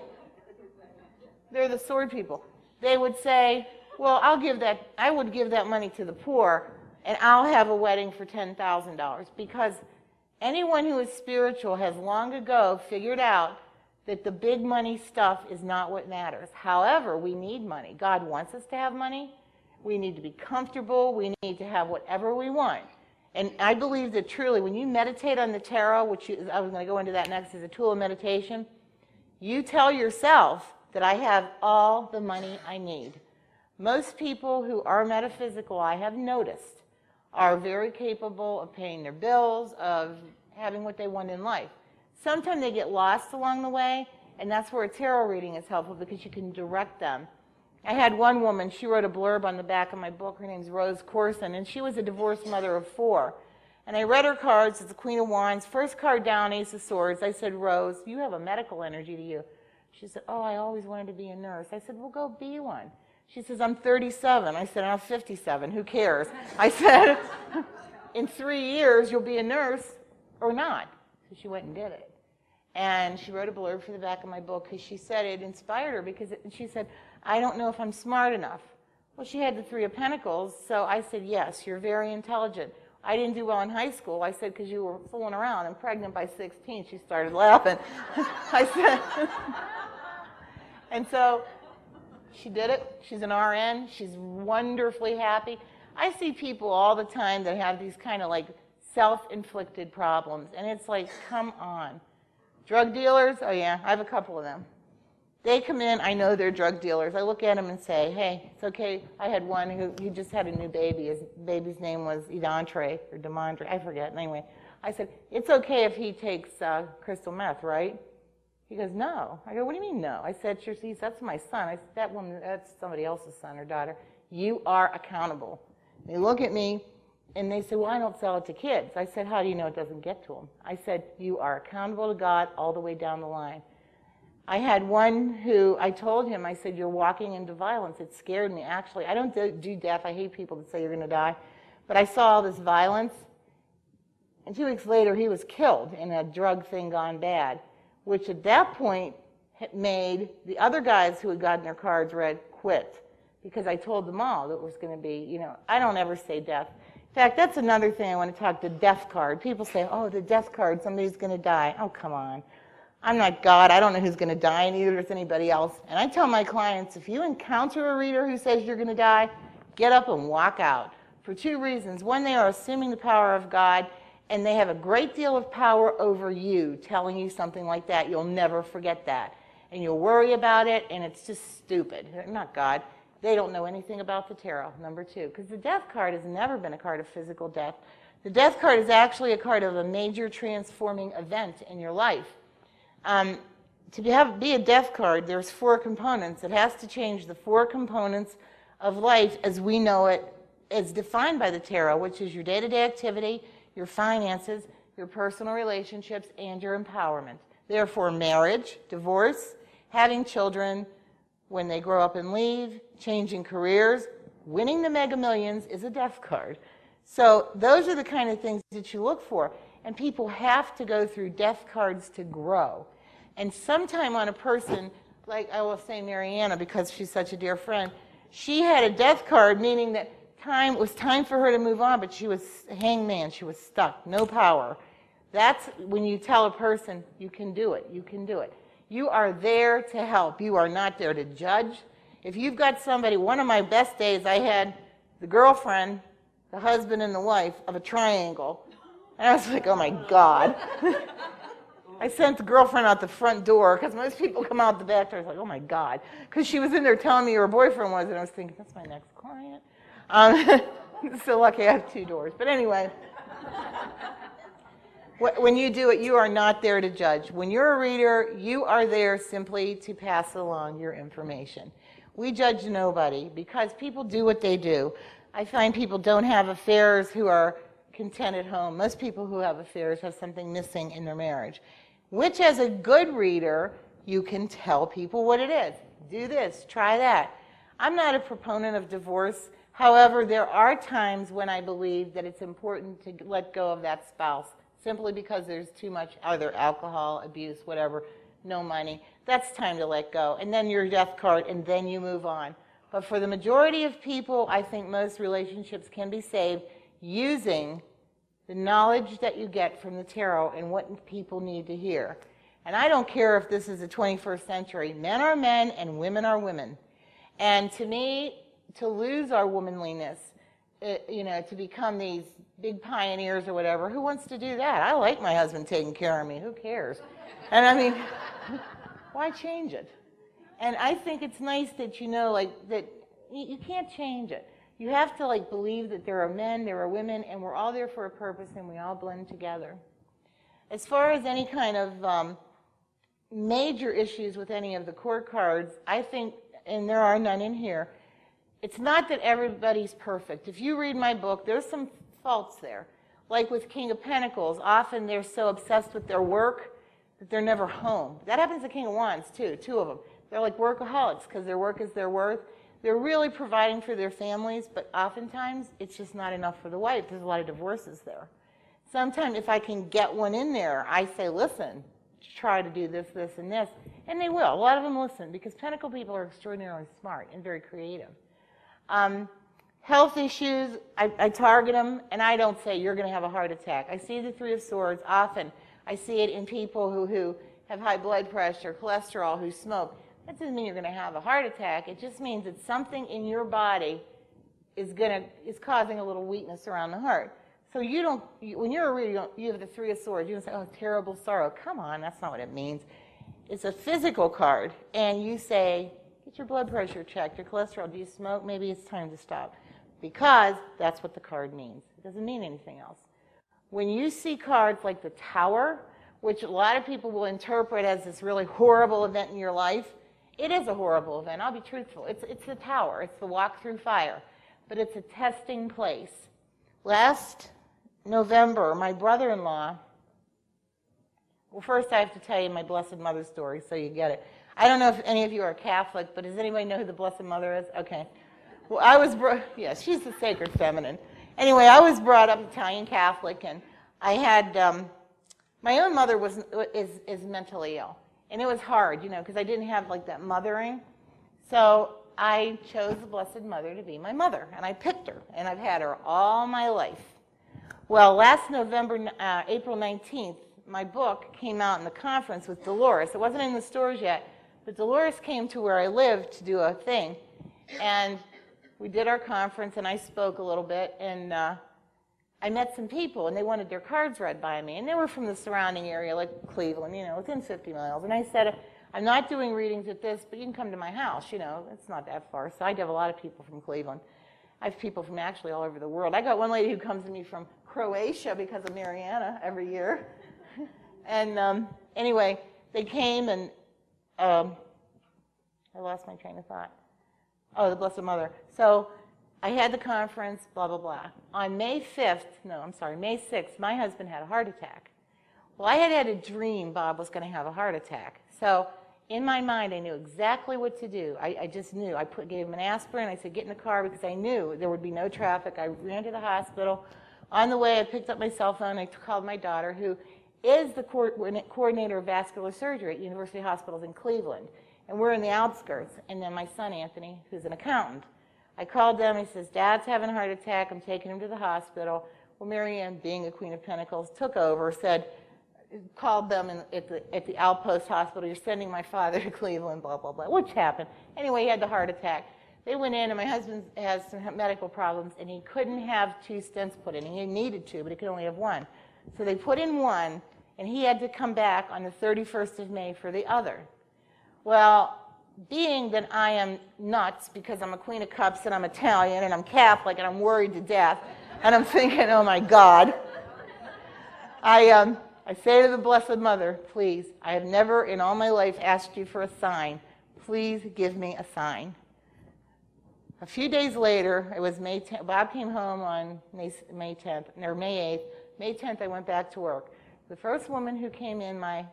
they're the sword people. They would say, well, I would give that money to the poor, and I'll have a wedding for $10,000. Because anyone who is spiritual has long ago figured out that the big money stuff is not what matters. However, we need money. God wants us to have money. We need to be comfortable. We need to have whatever we want. And I believe that truly, when you meditate on the tarot, which I was going to go into that next as a tool of meditation, you tell yourself that I have all the money I need. Most people who are metaphysical, I have noticed, are very capable of paying their bills, of having what they want in life. Sometimes they get lost along the way, and that's where a tarot reading is helpful because you can direct them. I had one woman, she wrote a blurb on the back of my book. Her name's Rose Corson, and she was a divorced mother of 4. And I read her cards. It's the Queen of Wands. First card down, Ace of Swords. I said, Rose, you have a medical energy to you. She said, oh, I always wanted to be a nurse. I said, well, go be one. She says, I'm 37. I said, I'm 57. Who cares? I said, in 3 years, you'll be a nurse or not. So she went and did it. And she wrote a blurb for the back of my book because she said it inspired her because she said, I don't know if I'm smart enough. Well, she had the 3 of Pentacles, so I said, yes, you're very intelligent. I didn't do well in high school. I said, because you were fooling around and pregnant by 16. She started laughing. I said, and so she did it. She's an RN. She's wonderfully happy. I see people all the time that have these kind of like self-inflicted problems, and it's like, come on. Drug dealers? Oh, yeah, I have a couple of them. They come in, I know they're drug dealers. I look at them and say, hey, it's okay. I had one who just had a new baby. His baby's name was Edontre or Demondre, I forget. Anyway, I said, it's okay if he takes crystal meth, right? He goes, no. I go, what do you mean no? I said, sure, see, that's my son. I said, that woman, that's somebody else's son or daughter. You are accountable. They look at me and they say, well, I don't sell it to kids. I said, how do you know it doesn't get to them? I said, you are accountable to God all the way down the line. I had one who I told him, I said, you're walking into violence. It scared me, actually. I don't do death. I hate people that say you're going to die. But I saw all this violence. And 2 weeks later, he was killed in a drug thing gone bad, which at that point made the other guys who had gotten their cards read quit. Because I told them all that it was going to be, I don't ever say death. In fact, that's another thing I want to talk, the death card. People say, oh, the death card, somebody's going to die. Oh, come on. I'm not God. I don't know who's going to die, and neither does anybody else. And I tell my clients, if you encounter a reader who says you're going to die, get up and walk out. For 2 reasons. One, they are assuming the power of God, and they have a great deal of power over you, telling you something like that. You'll never forget that. And you'll worry about it, and it's just stupid. They're not God. They don't know anything about the tarot, number 2. Because the death card has never been a card of physical death. The death card is actually a card of a major transforming event in your life. To be a death card, there's 4 components. It has to change the 4 components of life as we know it, as defined by the tarot, which is your day-to-day activity, your finances, your personal relationships, and your empowerment. Therefore, marriage, divorce, having children when they grow up and leave, changing careers, winning the Mega Millions is a death card. So those are the kind of things that you look for. And people have to go through death cards to grow. And sometime on a person, like I will say Mariana because she's such a dear friend, she had a death card, meaning that it was time for her to move on, but she was a hangman. She was stuck, no power. That's when you tell a person, you can do it, you can do it. You are there to help. You are not there to judge. If you've got somebody, one of my best days, I had the girlfriend, the husband, and the wife of a triangle. And I was like, oh my God. I sent the girlfriend out the front door because most people come out the back door. I was like, oh my God. Because she was in there telling me who her boyfriend was, and I was thinking, that's my next client. So lucky I have 2 doors. But anyway, when you do it, you are not there to judge. When you're a reader, you are there simply to pass along your information. We judge nobody because people do what they do. I find people don't have affairs who are content at home. Most people who have affairs have something missing in their marriage, which as a good reader, you can tell people what it is. Do this, try that. I'm not a proponent of divorce. However, there are times when I believe that it's important to let go of that spouse simply because there's too much, either alcohol, abuse, whatever, no money. That's time to let go. And then your death card, and then you move on. But for the majority of people, I think most relationships can be saved using the knowledge that you get from the tarot and what people need to hear. And I don't care if this is the 21st century. Men are men and women are women. And to me, to lose our womanliness, to become these big pioneers or whatever, who wants to do that? I like my husband taking care of me. Who cares? And I mean, why change it? And I think it's nice that that you can't change it. You have to believe that there are men, there are women, and we're all there for a purpose, and we all blend together. As far as any kind of major issues with any of the court cards, I think, and there are none in here, it's not that everybody's perfect. If you read my book, there's some faults there. Like with King of Pentacles, often they're so obsessed with their work that they're never home. That happens to King of Wands, too, two of them. They're like workaholics because their work is their worth. They're really providing for their families, but oftentimes it's just not enough for the wife. There's a lot of divorces there. Sometimes if I can get one in there, I say, listen, try to do this, this, and this. And they will. A lot of them listen because Pentacle people are extraordinarily smart and very creative. Health issues, I target them, and I don't say you're going to have a heart attack. I see the Three of Swords often. I see it in people who have high blood pressure, cholesterol, who smoke. That doesn't mean you're going to have a heart attack. It just means that something in your body is causing a little weakness around the heart. So when you're a reader, you have the Three of Swords. You don't say, oh, terrible sorrow. Come on, that's not what it means. It's a physical card, and you say, get your blood pressure checked, your cholesterol. Do you smoke? Maybe it's time to stop. Because that's what the card means. It doesn't mean anything else. When you see cards like the Tower, which a lot of people will interpret as this really horrible event in your life, it is a horrible event. I'll be truthful. It's the Tower. It's the walk through fire. But it's a testing place. Last November, my brother-in-law, well, first I have to tell you my Blessed Mother story so you get it. I don't know if any of you are Catholic, but does anybody know who the Blessed Mother is? Okay. Well, yes, she's the sacred feminine. Anyway, I was brought up Italian Catholic, and I had, my own mother is mentally ill. And it was hard, because I didn't have that mothering. So I chose the Blessed Mother to be my mother, and I picked her, and I've had her all my life. Well, last November, April 19th, my book came out in the conference with Dolores. It wasn't in the stores yet, but Dolores came to where I lived to do a thing, and we did our conference, and I spoke a little bit, and I met some people, and they wanted their cards read by me, and they were from the surrounding area, like Cleveland, within 50 miles. And I said, I'm not doing readings at this, but you can come to my house, it's not that far. So I have a lot of people from Cleveland. I have people from actually all over the world. I got one lady who comes to me from Croatia because of Mariana every year. And anyway, they came, and I lost my train of thought. Oh, the Blessed Mother. So I had the conference, blah, blah, blah. On May 6th, my husband had a heart attack. Well, I had a dream Bob was going to have a heart attack. So in my mind, I knew exactly what to do. I just knew. I gave him an aspirin. I said, get in the car, because I knew there would be no traffic. I ran to the hospital. On the way, I picked up my cell phone. I called my daughter, who is the coordinator of vascular surgery at University Hospitals in Cleveland. And we're in the outskirts. And then my son, Anthony, who's an accountant. I called them. He says, Dad's having a heart attack. I'm taking him to the hospital. Well, Mary Ann, being a Queen of Pentacles, took over, called them at the Outpost Hospital. You're sending my father to Cleveland, blah, blah, blah, which happened. Anyway, he had the heart attack. They went in, and my husband has some medical problems, and he couldn't have 2 stents put in. He needed 2, but he could only have 1. So they put in 1, and he had to come back on the 31st of May for the other. Well, being that I am nuts because I'm a Queen of Cups and I'm Italian and I'm Catholic and I'm worried to death, and I'm thinking, oh my God, I say to the Blessed Mother, please, I have never in all my life asked you for a sign. Please give me a sign. A few days later, it was May 10th. Bob came home on May 10th, or May 8th. May 10th, I went back to work. The first woman who came in my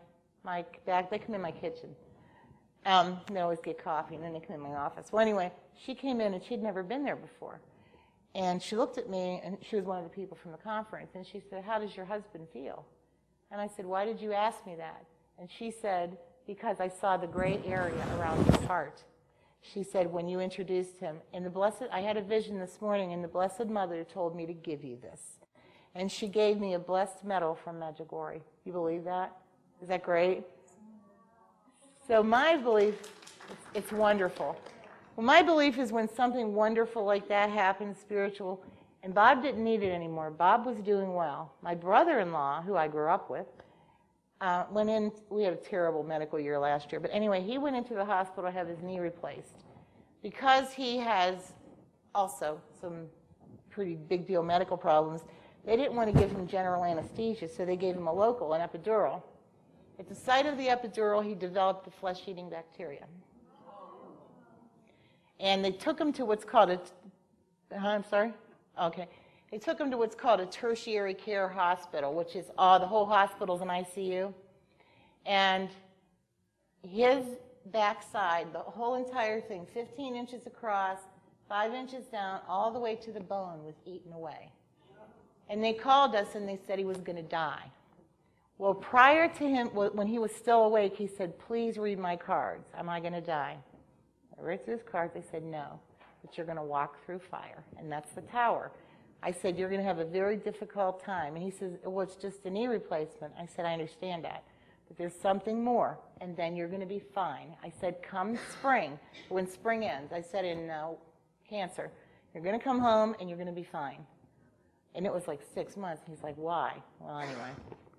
back, they come in my kitchen. They always get coffee, and then they come in my office. Well, anyway, she came in, and she'd never been there before. And she looked at me, and she was one of the people from the conference, and she said, how does your husband feel? And I said, why did you ask me that? And she said, because I saw the gray area around his heart. She said, when you introduced him, and I had a vision this morning, and the Blessed Mother told me to give you this. And she gave me a blessed medal from Medjugorje. You believe that? Is that great? So my belief, it's wonderful. Well, my belief is when something wonderful like that happens, spiritual, and Bob didn't need it anymore. Bob was doing well. My brother-in-law, who I grew up with, went in. We had a terrible medical year last year, but anyway, he went into the hospital to have his knee replaced. Because he has also some pretty big deal medical problems, they didn't want to give him general anesthesia, so they gave him a local, an epidural. At the site of the epidural, he developed the flesh-eating bacteria. And they took him to what's called I'm sorry? Okay. They took him to what's called a tertiary care hospital, which is the whole hospital's an ICU. And his backside, the whole entire thing, 15 inches across, 5 inches down, all the way to the bone, was eaten away. And they called us and they said he was going to die. Well, prior to him, when he was still awake, he said, please read my cards. Am I going to die? I read through his cards. They said, no, but you're going to walk through fire, and that's the tower. I said, you're going to have a very difficult time. And he says, well, it's just a knee replacement. I said, I understand that, but there's something more, and then you're going to be fine. I said, come spring, when spring ends. I said, in Cancer, you're going to come home, and you're going to be fine. And it was like 6 months. He's like, why? Well, anyway,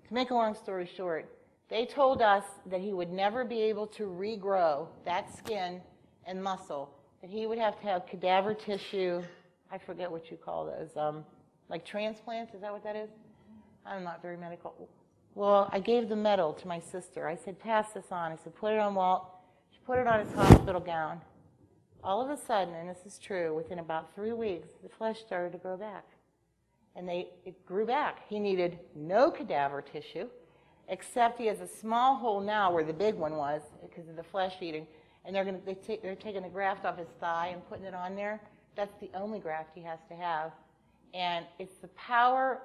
to make a long story short, they told us that he would never be able to regrow that skin and muscle, that he would have to have cadaver tissue. I forget what you call those, like transplants, is that what that is? I'm not very medical. Well, I gave the medal to my sister. I said, pass this on. I said, put it on Walt. She put it on his hospital gown. All of a sudden, and this is true, within about 3 weeks, the flesh started to grow back. And it grew back. He needed no cadaver tissue, except he has a small hole now where the big one was because of the flesh eating. And they're taking the graft off his thigh and putting it on there. That's the only graft he has to have. And it's the power,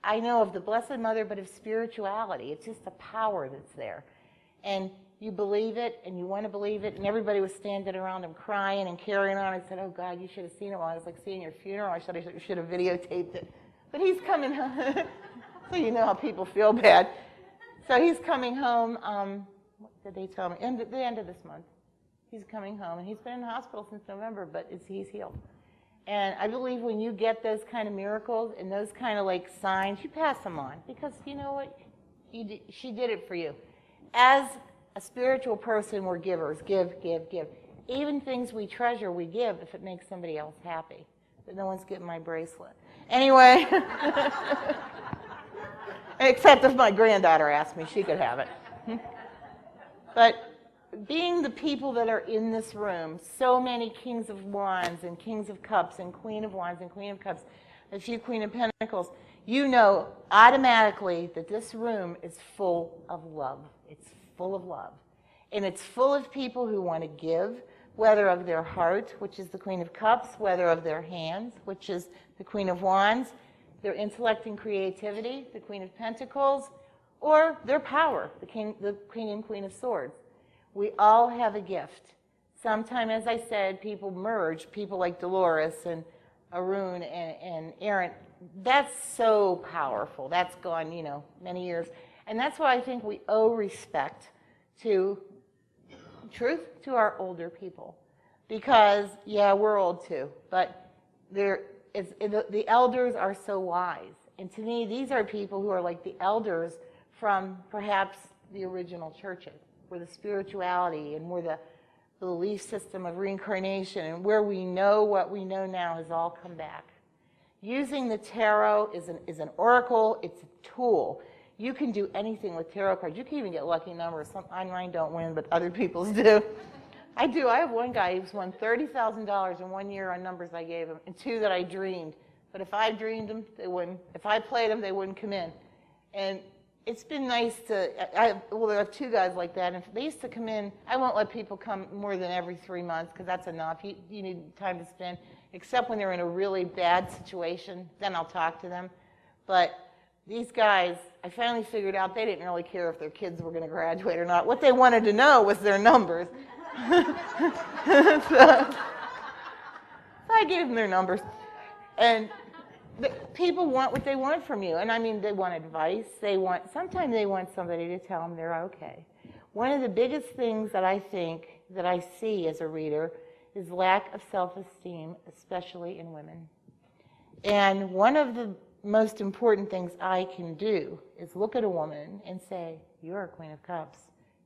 I know, of the Blessed Mother, but of spirituality. It's just the power that's there. And you believe it, and you want to believe it, and everybody was standing around him crying and carrying on. I said, oh, God, you should have seen it while I was like seeing your funeral. I should have videotaped it. But he's coming home, so you know how people feel bad. So he's coming home, what did they tell me? The end of this month. He's coming home, and he's been in the hospital since November, but he's healed. And I believe when you get those kind of miracles and those kind of like signs, you pass them on, because you know what? She did it for you. As a spiritual person, we're givers. Give, give, give. Even things we treasure, we give if it makes somebody else happy. But no one's getting my bracelet. Anyway, except if my granddaughter asked me, she could have it. But being the people that are in this room, so many kings of wands and kings of cups and queen of wands and queen of cups, a few queen of pentacles, you know automatically that this room is full of love. It's full of love. And it's full of people who want to give, whether of their heart, which is the Queen of Cups, whether of their hands, which is the Queen of Wands, their intellect and creativity, the Queen of Pentacles, or their power, the King and Queen of Swords. We all have a gift. Sometime, as I said, people merge, people like Dolores and Arun and Aaron. That's so powerful. That's gone, many years. And that's why I think we owe respect to our older people, because we're old too, but the elders are so wise, and to me these are people who are like the elders from perhaps the original churches, where the spirituality and where the belief system of reincarnation and where we know what we know now has all come back. Using the tarot is an oracle. It's a tool. You can do anything with tarot cards. You can even get lucky numbers. Some mine don't win, but other people's do. I do. I have one guy who's won $30,000 in 1 year on numbers I gave him, and 2 that I dreamed. But if I dreamed them, they wouldn't. If I played them, they wouldn't come in. And it's been nice to. I have 2 guys like that, and if they used to come in. I won't let people come more than every 3 months because that's enough. You need time to spend, except when they're in a really bad situation. Then I'll talk to them. But these guys, I finally figured out they didn't really care if their kids were going to graduate or not. What they wanted to know was their numbers. So I gave them their numbers. And people want what they want from you. And I mean, they want advice. Sometimes they want somebody to tell them they're okay. One of the biggest things that I think that I see as a reader is lack of self-esteem, especially in women. And one of the most important things I can do is look at a woman and say, you're a Queen of Cups,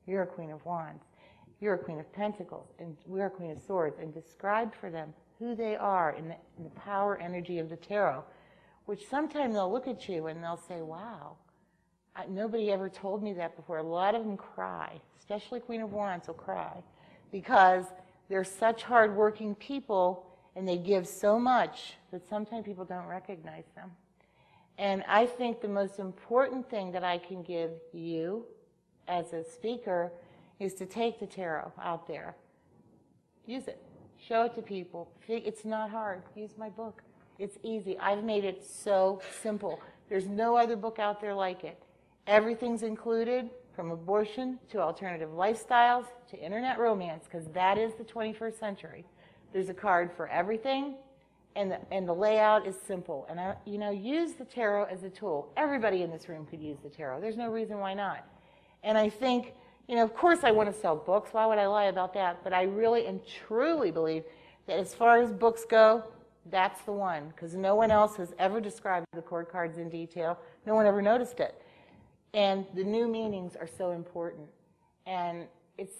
you're a Queen of Wands, you're a Queen of Pentacles, and we're a Queen of Swords, and describe for them who they are in the power energy of the tarot, which sometimes they'll look at you and they'll say, wow, nobody ever told me that before. A lot of them cry, especially Queen of Wands will cry, because they're such hard-working people and they give so much that sometimes people don't recognize them. And I think the most important thing that I can give you as a speaker is to take the tarot out there. Use it. Show it to people. It's not hard. Use my book. It's easy. I've made it so simple. There's no other book out there like it. Everything's included, from abortion to alternative lifestyles to internet romance, because that is the 21st century. There's a card for everything, and the layout is simple. And use the tarot as a tool. Everybody in this room could use the tarot. There's no reason why not. And I think, of course I want to sell books. Why would I lie about that? But I really and truly believe that as far as books go, that's the one, because no one else has ever described the court cards in detail. No one ever noticed it. And the new meanings are so important. And it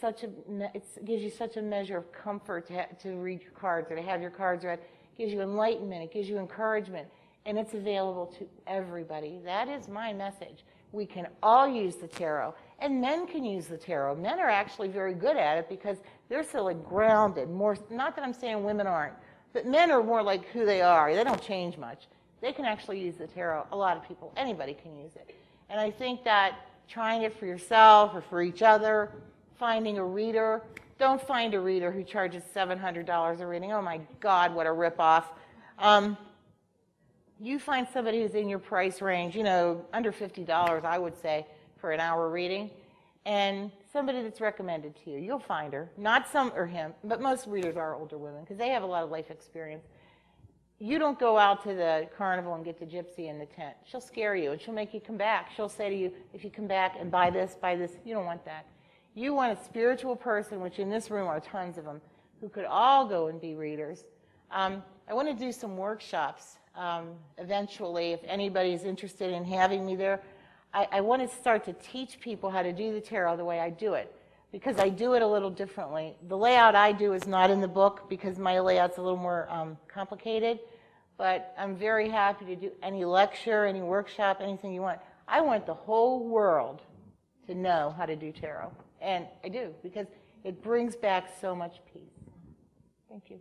gives you such a measure of comfort to read your cards or to have your cards read. It gives you enlightenment. It gives you encouragement. And it's available to everybody. That is my message. We can all use the tarot. And men can use the tarot. Men are actually very good at it because they're so grounded. More, not that I'm saying women aren't, but men are more like who they are. They don't change much. They can actually use the tarot. A lot of people, anybody can use it. And I think that trying it for yourself or for each other, finding a reader. Don't find a reader who charges $700 a reading. Oh my God, what a ripoff. You find somebody who's in your price range, under $50, I would say, for an hour reading, and somebody that's recommended to you. You'll find her. Not some or him, but most readers are older women because they have a lot of life experience. You don't go out to the carnival and get the gypsy in the tent. She'll scare you, and she'll make you come back. She'll say to you, if you come back and buy this, you don't want that. You want a spiritual person, which in this room are tons of them, who could all go and be readers. I want to do some workshops eventually. If anybody's interested in having me there, I want to start to teach people how to do the tarot the way I do it, because I do it a little differently. The layout I do is not in the book because my layout's a little more complicated, but I'm very happy to do any lecture, any workshop, anything you want. I want the whole world to know how to do tarot, and I do, because it brings back so much peace. Thank you.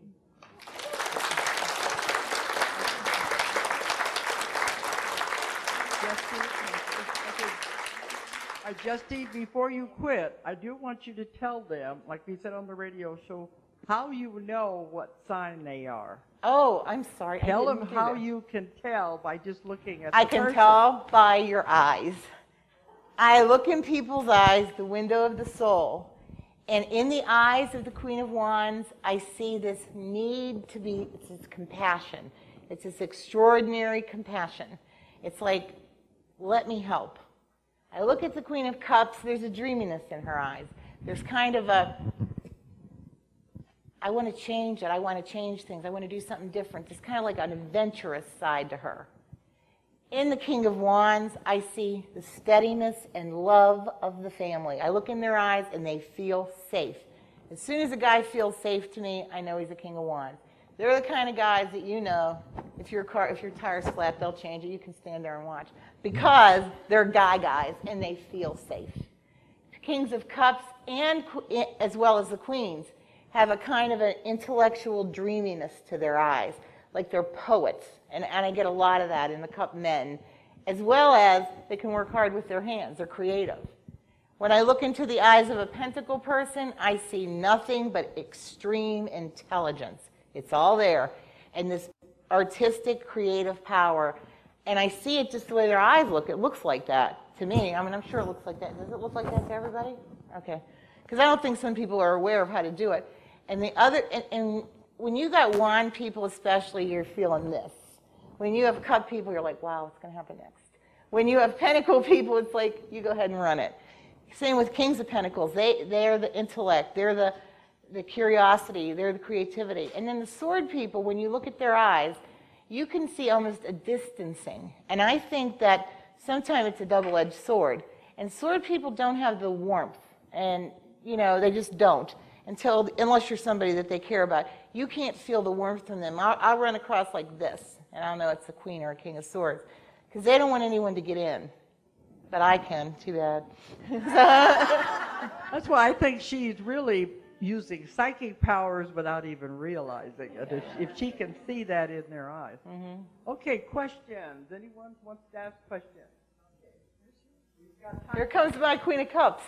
Justine, before you quit, I do want you to tell them, like we said on the radio show, how you know what sign they are. Oh, I'm sorry. Tell them how you can tell by just looking at the person. I can tell by your eyes. I look in people's eyes, the window of the soul, and in the eyes of the Queen of Wands, I see this need to be, it's this compassion. It's this extraordinary compassion. It's like, let me help. I look at the Queen of Cups, there's a dreaminess in her eyes. There's kind of I want to change it. I want to change things. I want to do something different. There's kind of like an adventurous side to her. In the King of Wands, I see the steadiness and love of the family. I look in their eyes and they feel safe. As soon as a guy feels safe to me, I know he's a King of Wands. They're the kind of guys that if your tire's flat, they'll change it. You can stand there and watch. Because they're guys and they feel safe. Kings of Cups, and as well as the Queens, have a kind of an intellectual dreaminess to their eyes. Like they're poets. And I get a lot of that in the Cup men. As well as they can work hard with their hands. They're creative. When I look into the eyes of a Pentacle person, I see nothing but extreme intelligence. It's all there. And this artistic, creative power. And I see it just the way their eyes look. It looks like that to me. I mean, I'm sure it looks like that. Does it look like that to everybody? Okay. Because I don't think some people are aware of how to do it. And and when you got wand people especially, you're feeling this. When you have cup people, you're like, wow, what's going to happen next? When you have pentacle people, it's like, you go ahead and run it. Same with Kings of Pentacles. They're the intellect. They're the curiosity. They're the creativity. And then the Sword people, when you look at their eyes, you can see almost a distancing. And I think that sometimes it's a double-edged sword. And Sword people don't have the warmth. And, they just don't. Unless you're somebody that they care about. You can't feel the warmth from them. I'll run across like this. And I'll know it's a Queen or a King of Swords. Because they don't want anyone to get in. But I can. Too bad. That's why I think she's really using psychic powers without even realizing it, if she can see that in their eyes. Mm-hmm. Okay, questions. Anyone wants to ask questions? Here comes my Queen of Cups.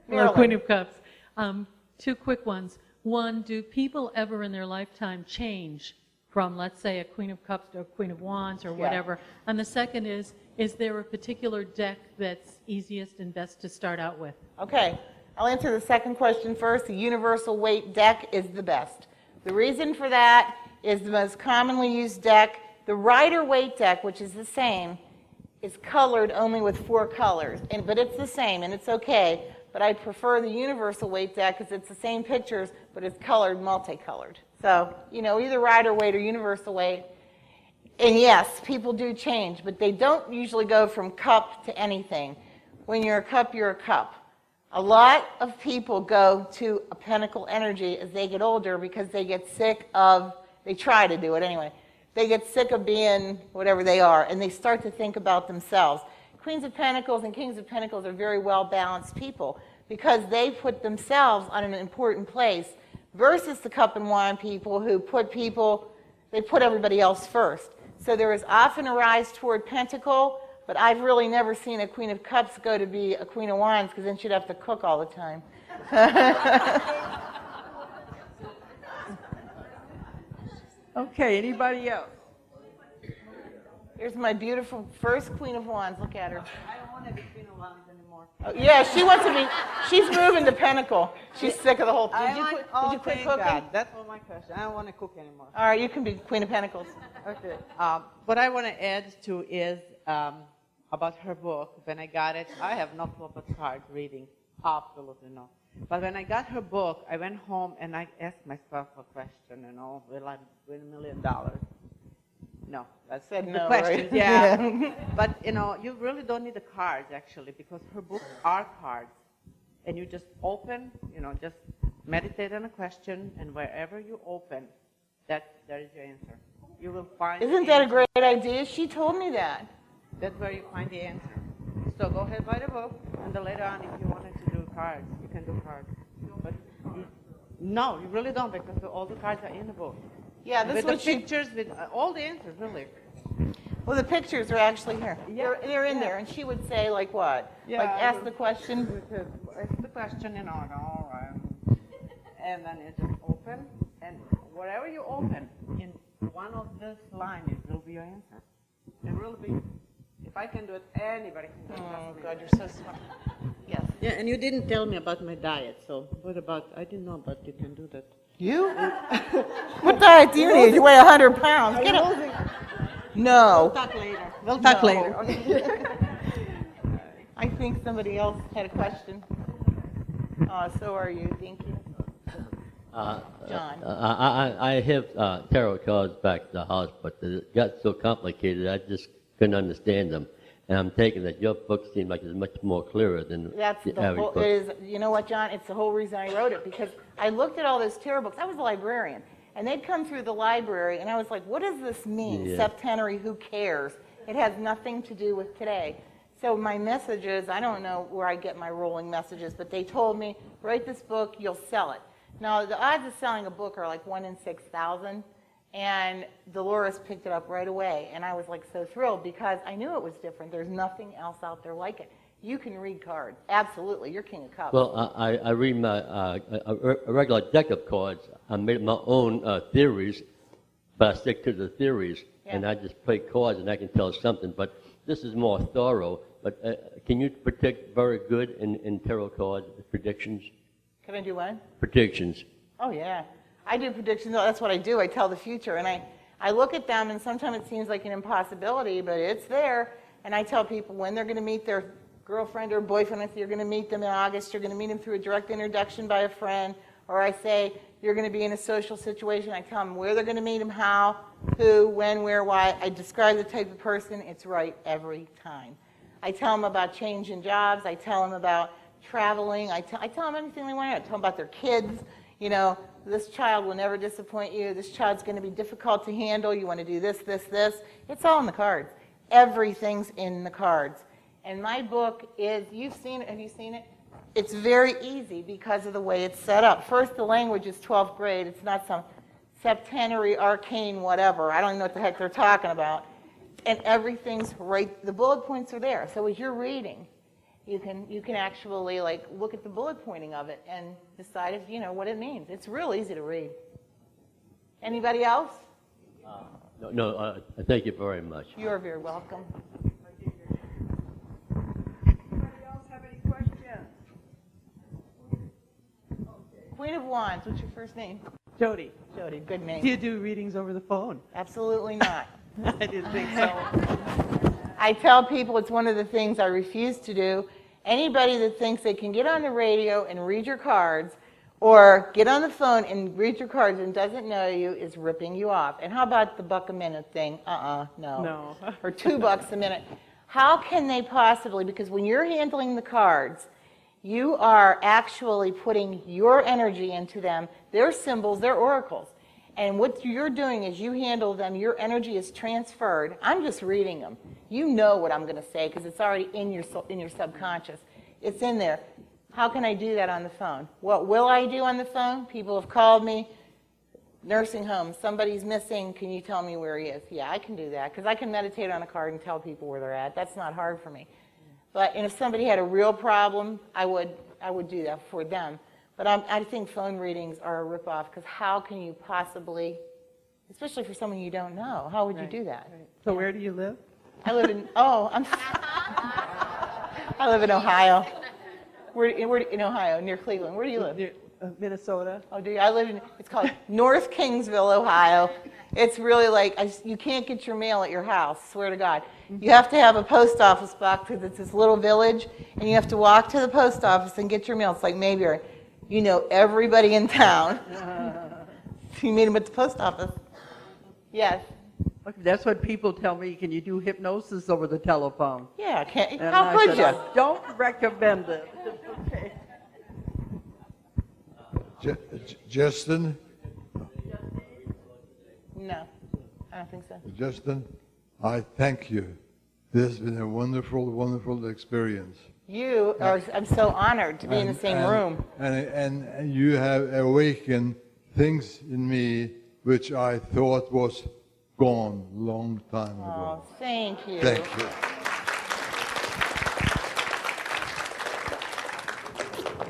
Or Queen of Cups. Two quick ones. One, do people ever in their lifetime change from, let's say, a Queen of Cups to a Queen of Wands or whatever? Yeah. And the second is there a particular deck that's easiest and best to start out with? Okay. I'll answer the second question first. The universal weight deck is the best. The reason for that is the most commonly used deck. The Rider Waite deck, which is the same, is colored only with 4 colors. But it's the same, and it's okay. But I prefer the universal weight deck because it's the same pictures, but it's colored, multicolored. So, either Rider Waite or universal weight. And yes, people do change, but they don't usually go from cup to anything. When you're a cup, you're a cup. A lot of people go to a pentacle energy as they get older because they get sick of, they try to do it anyway, they get sick of being whatever they are, and they start to think about themselves. Queens of Pentacles and Kings of Pentacles are very well-balanced people because they put themselves on an important place versus the Cup and Wand people who they put everybody else first. So there is often a rise toward Pentacle, but I've really never seen a Queen of Cups go to be a Queen of Wands because then she'd have to cook all the time. Okay, anybody else? Here's my beautiful first Queen of Wands. Look at her. I don't want to be Queen of Wands anymore. Oh, yeah, she wants to be. She's moving to Pentacle. She's sick of the whole thing. Did you quit cooking? God. That was my question. I don't want to cook anymore. All right, you can be Queen of Pentacles. Okay. What I want to add to is about her book. When I got it, I have no clue about card reading. Absolutely no. But when I got her book, I went home and I asked myself a question, will I win $1 million? No, that's Said the no, question. right? Yeah. But, you really don't need the cards, actually, because her books are cards. And you just open, just meditate on a question, and wherever you open, there is your answer. You will find. Isn't that a great idea? She told me that. That's where you find the answer. So go ahead, buy the book, and then later on, if you wanted to do cards, you can do cards. But no, you really don't, because all the cards are in the book. Yeah, this with was the pictures, with all the answers, really. Well, the pictures are actually here. Yeah. They're in there, and she would say, like what? Yeah, like ask the question. Ask the question, all right. And then you just open, and whatever you open, in one of this lines, it will be your answer. It will be. If I can do it, anybody can do it. Oh, God, you're so smart. Yes. Yeah, and you didn't tell me about my diet, so what about, I didn't know about you can do that. You? What diet do you need? You weigh 100 pounds. Get it. No. We'll talk later. We'll talk later. I think somebody else had a question. So are you. Thank you. John. I have tarot cards back at the house, but they got so complicated I just couldn't understand them. And I'm taking that your book seems like it's much more clearer than That's the the average whole, book. it is, you know what, John? It's the whole reason I wrote it, because I looked at all those tarot books. I was a librarian, and they'd come through the library, and I was like, what does this mean? Yeah. Septenary, who cares? It has nothing to do with today. So my messages, I don't know where I get my rolling messages, but they told me, write this book, you'll sell it. Now, the odds of selling a book are like 1 in 6,000. And Dolores picked it up right away, and I was like so thrilled because I knew it was different. There's nothing else out there like it. You can read cards, absolutely. You're King of Cups. Well, I read my a regular deck of cards. I made my own theories, but I stick to the theories, and I just play cards, and I can tell something. But this is more thorough. But can you predict very good in tarot card predictions? Can I do what? Predictions. Oh yeah. I do predictions. That's what I do. I tell the future, and I look at them, and sometimes it seems like an impossibility, but it's there. And I tell people when they're going to meet their girlfriend or boyfriend, I say you're going to meet them in August, you're going to meet them through a direct introduction by a friend, or I say you're going to be in a social situation, I tell them where they're going to meet them, how, who, when, where, why. I describe the type of person, it's right every time. I tell them about changing jobs, I tell them about traveling, I tell them anything they want to know. I tell them about their kids, you know, this child will never disappoint you, this child's going to be difficult to handle, you want to do this, this, this. It's all in the cards. Everything's in the cards. And my book is, you've seen it, have you seen it? It's very easy because of the way it's set up. First, the language is 12th grade. It's not some septenary, arcane, whatever. I don't even know what the heck they're talking about. And everything's right, the bullet points are there. So as you're reading, you can actually like look at the bullet pointing of it and decide if you know what it means. It's real easy to read. Anybody else? No, thank you very much. You're very welcome. Anybody else have any questions? Queen of Wands, what's your first name? Jody, Jody, good name. do you do readings over the phone? Absolutely not. I didn't think so. I tell people it's one of the things I refuse to do. Anybody that thinks they can get on the radio and read your cards or get on the phone and read your cards and doesn't know you is ripping you off. And how about the $1 a minute thing? No. No. Or $2 a minute. How can they possibly, because when you're handling the cards, you are actually putting your energy into them. They're symbols, they're oracles. And what you're doing is you handle them, your energy is transferred. I'm just reading them. You know what I'm going to say because it's already in your subconscious. It's in there. How can I do that on the phone? What will I do on the phone? People have called me. Nursing home, somebody's missing. Can you tell me where he is? Yeah, I can do that because I can meditate on a card and tell people where they're at. That's not hard for me. But and if somebody had a real problem, I would do that for them. But I think phone readings are a ripoff because how can you possibly, especially for someone you don't know, how would you do that? Right. So where do you live? I live in, I live in Ohio. Where in Ohio, near Cleveland. Where do you live? Near, Minnesota. Oh, do you? I live in, it's called North Kingsville, Ohio. It's really like, you can't get your mail at your house, swear to God. You have to have a post office box because it's this little village, and you have to walk to the post office and get your mail. It's like Mayberry. You know everybody in town. You meet them at the post office. Yes. Okay, that's what people tell me. Can you do hypnosis over the telephone? Yeah, And how I could said, you? I don't recommend it. Okay. Justine? No, I don't think so. Justine, I thank you. This has been a wonderful, wonderful experience. You are, I'm so honored to be in the same room. And you have awakened things in me which I thought was gone long time ago. Oh, thank you. Thank you.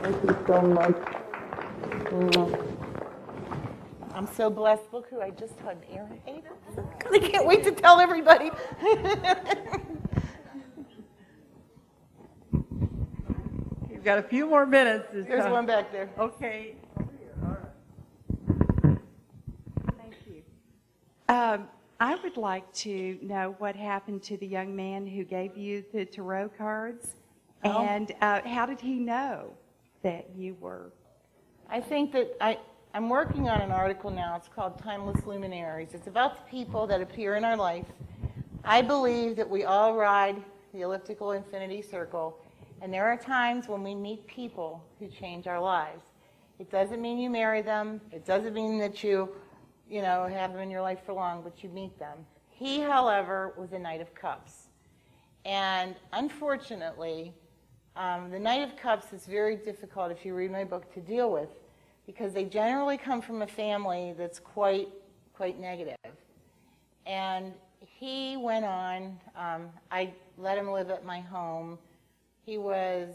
Thank you so much. I'm so blessed. Look who I just hugged, Aaron Hayden. I can't wait to tell everybody. You've got a few more minutes. There's one back there. Okay. Thank you. I would like to know what happened to the young man who gave you the tarot cards, and how did he know that you were? I think that I'm working on an article now. It's called Timeless Luminaries. It's about the people that appear in our life. I believe that we all ride the elliptical infinity circle, and there are times when we meet people who change our lives. It doesn't mean you marry them. It doesn't mean that you have them in your life for long, but you meet them. He, however, was a Knight of Cups. And unfortunately, the Knight of Cups is very difficult, if you read my book, to deal with, because they generally come from a family that's quite negative. And he went on, I let him live at my home. He was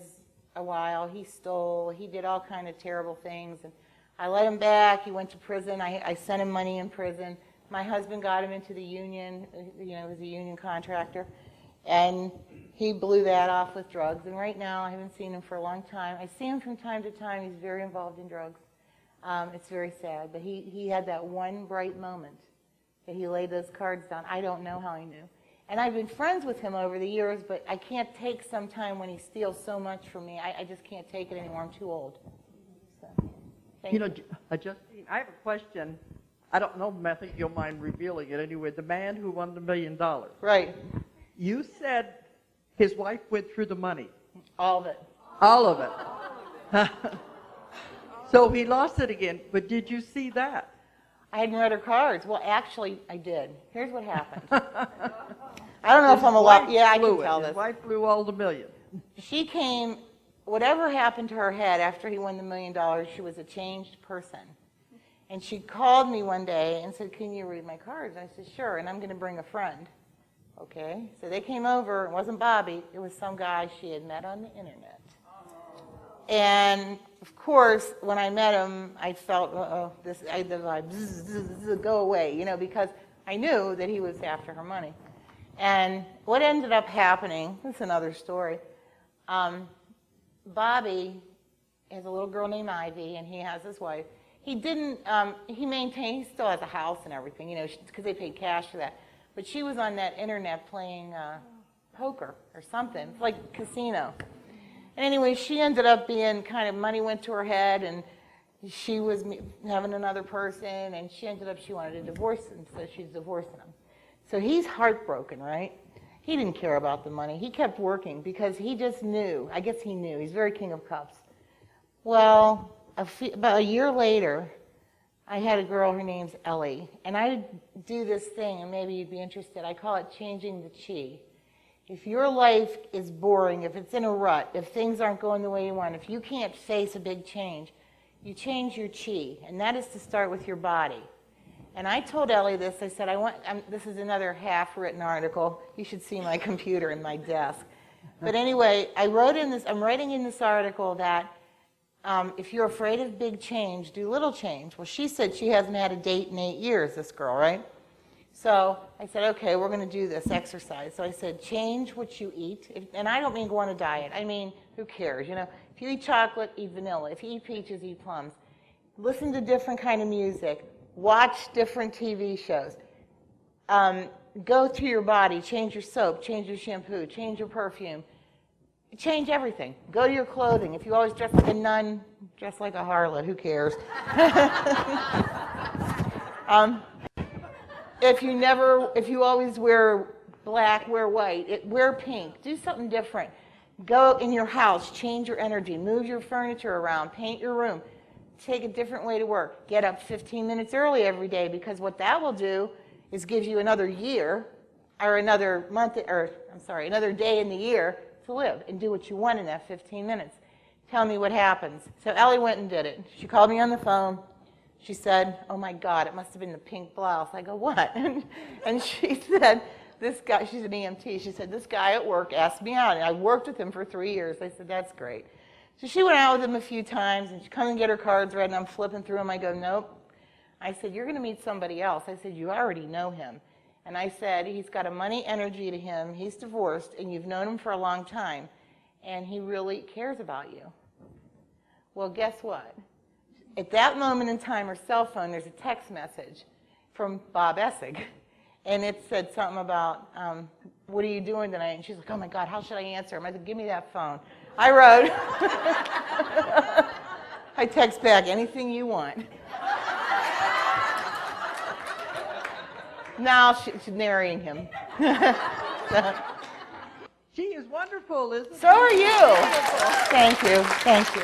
a while, he stole, he did all kind of terrible things. And I let him back, he went to prison, I sent him money in prison. My husband got him into the union, he was a union contractor. And he blew that off with drugs. And right now, I haven't seen him for a long time. I see him from time to time, he's very involved in drugs. It's very sad, but he had that one bright moment that he laid those cards down. I don't know how he knew. And I've been friends with him over the years, but I can't take some time when he steals so much from me. I just can't take it anymore. I'm too old. So, thank you. Justine, I have a question. I don't know, I think you'll mind revealing it anyway. The man who won the $1 million. Right. You said his wife went through the money. All of it. All of it. So he lost it again. But did you see that? I hadn't read her cards. Well, actually, I did. Here's what happened. I don't know if I'm allowed. Yeah, I can tell His this. wife blew all the million. She came, whatever happened to her head after he won the $1 million, she was a changed person. And she called me one day and said, can you read my cards? And I said, sure, and I'm going to bring a friend. Okay, so they came over. It wasn't Bobby. It was some guy she had met on the internet. And, of course, when I met him, I felt, the vibe, go away, you know, because I knew that he was after her money. And what ended up happening, this is another story, Bobby has a little girl named Ivy, and he has his wife. He didn't, he still has a house and everything, you know, because they paid cash for that. But she was on that internet playing poker or something, it's like casino. And anyway, she ended up being kind of, money went to her head, and she was having another person, and she wanted to divorce him, so she's divorcing him. So he's heartbroken, right? He didn't care about the money. He kept working because he just knew. I guess he knew. He's very King of Cups. Well, about a year later, I had a girl, her name's Ellie, and I do this thing, and maybe you'd be interested. I call it changing the chi. If your life is boring, if it's in a rut, if things aren't going the way you want, if you can't face a big change, you change your chi, and that is to start with your body. And I told Ellie this. I said, this is another half-written article. You should see my computer in my desk. But anyway, I'm writing in this article that if you're afraid of big change, do little change. Well, she said she hasn't had a date in 8 years, this girl, right? So I said, okay, we're going to do this exercise. So I said, change what you eat. And I don't mean go on a diet. I mean, who cares? You know, if you eat chocolate, eat vanilla. If you eat peaches, eat plums. Listen to different kind of music. Watch different TV shows. Go through your body. Change your soap. Change your shampoo. Change your perfume. Change everything. Go to your clothing. If you always dress like a nun, dress like a harlot. Who cares? If you always wear black, wear white. Wear pink. Do something different. Go in your house. Change your energy. Move your furniture around. Paint your room. Take a different way to work. Get up 15 minutes early every day, because what that will do is give you another year or another month, another day in the year to live and do what you want in that 15 minutes. Tell me what happens. So Ellie went and did it. She called me on the phone. She said, oh my God, it must have been the pink blouse. I go, what? And she said, this guy, she's an EMT, she said, this guy at work asked me out, and I worked with him for 3 years. I said, that's great. So she went out with him a few times, and she come and get her cards read, and I'm flipping through them. I go, nope. I said, you're going to meet somebody else. I said, you already know him. And I said, he's got a money energy to him. He's divorced, and you've known him for a long time, and he really cares about you. Well, guess what? At that moment in time, her cell phone, there's a text message from Bob Essig, and it said something about, what are you doing tonight? And she's like, oh my God, how should I answer him? I said, give me that phone. I wrote, I text back, anything you want. Now she's marrying him. She is wonderful, isn't she? So are you. Thank you. Thank you.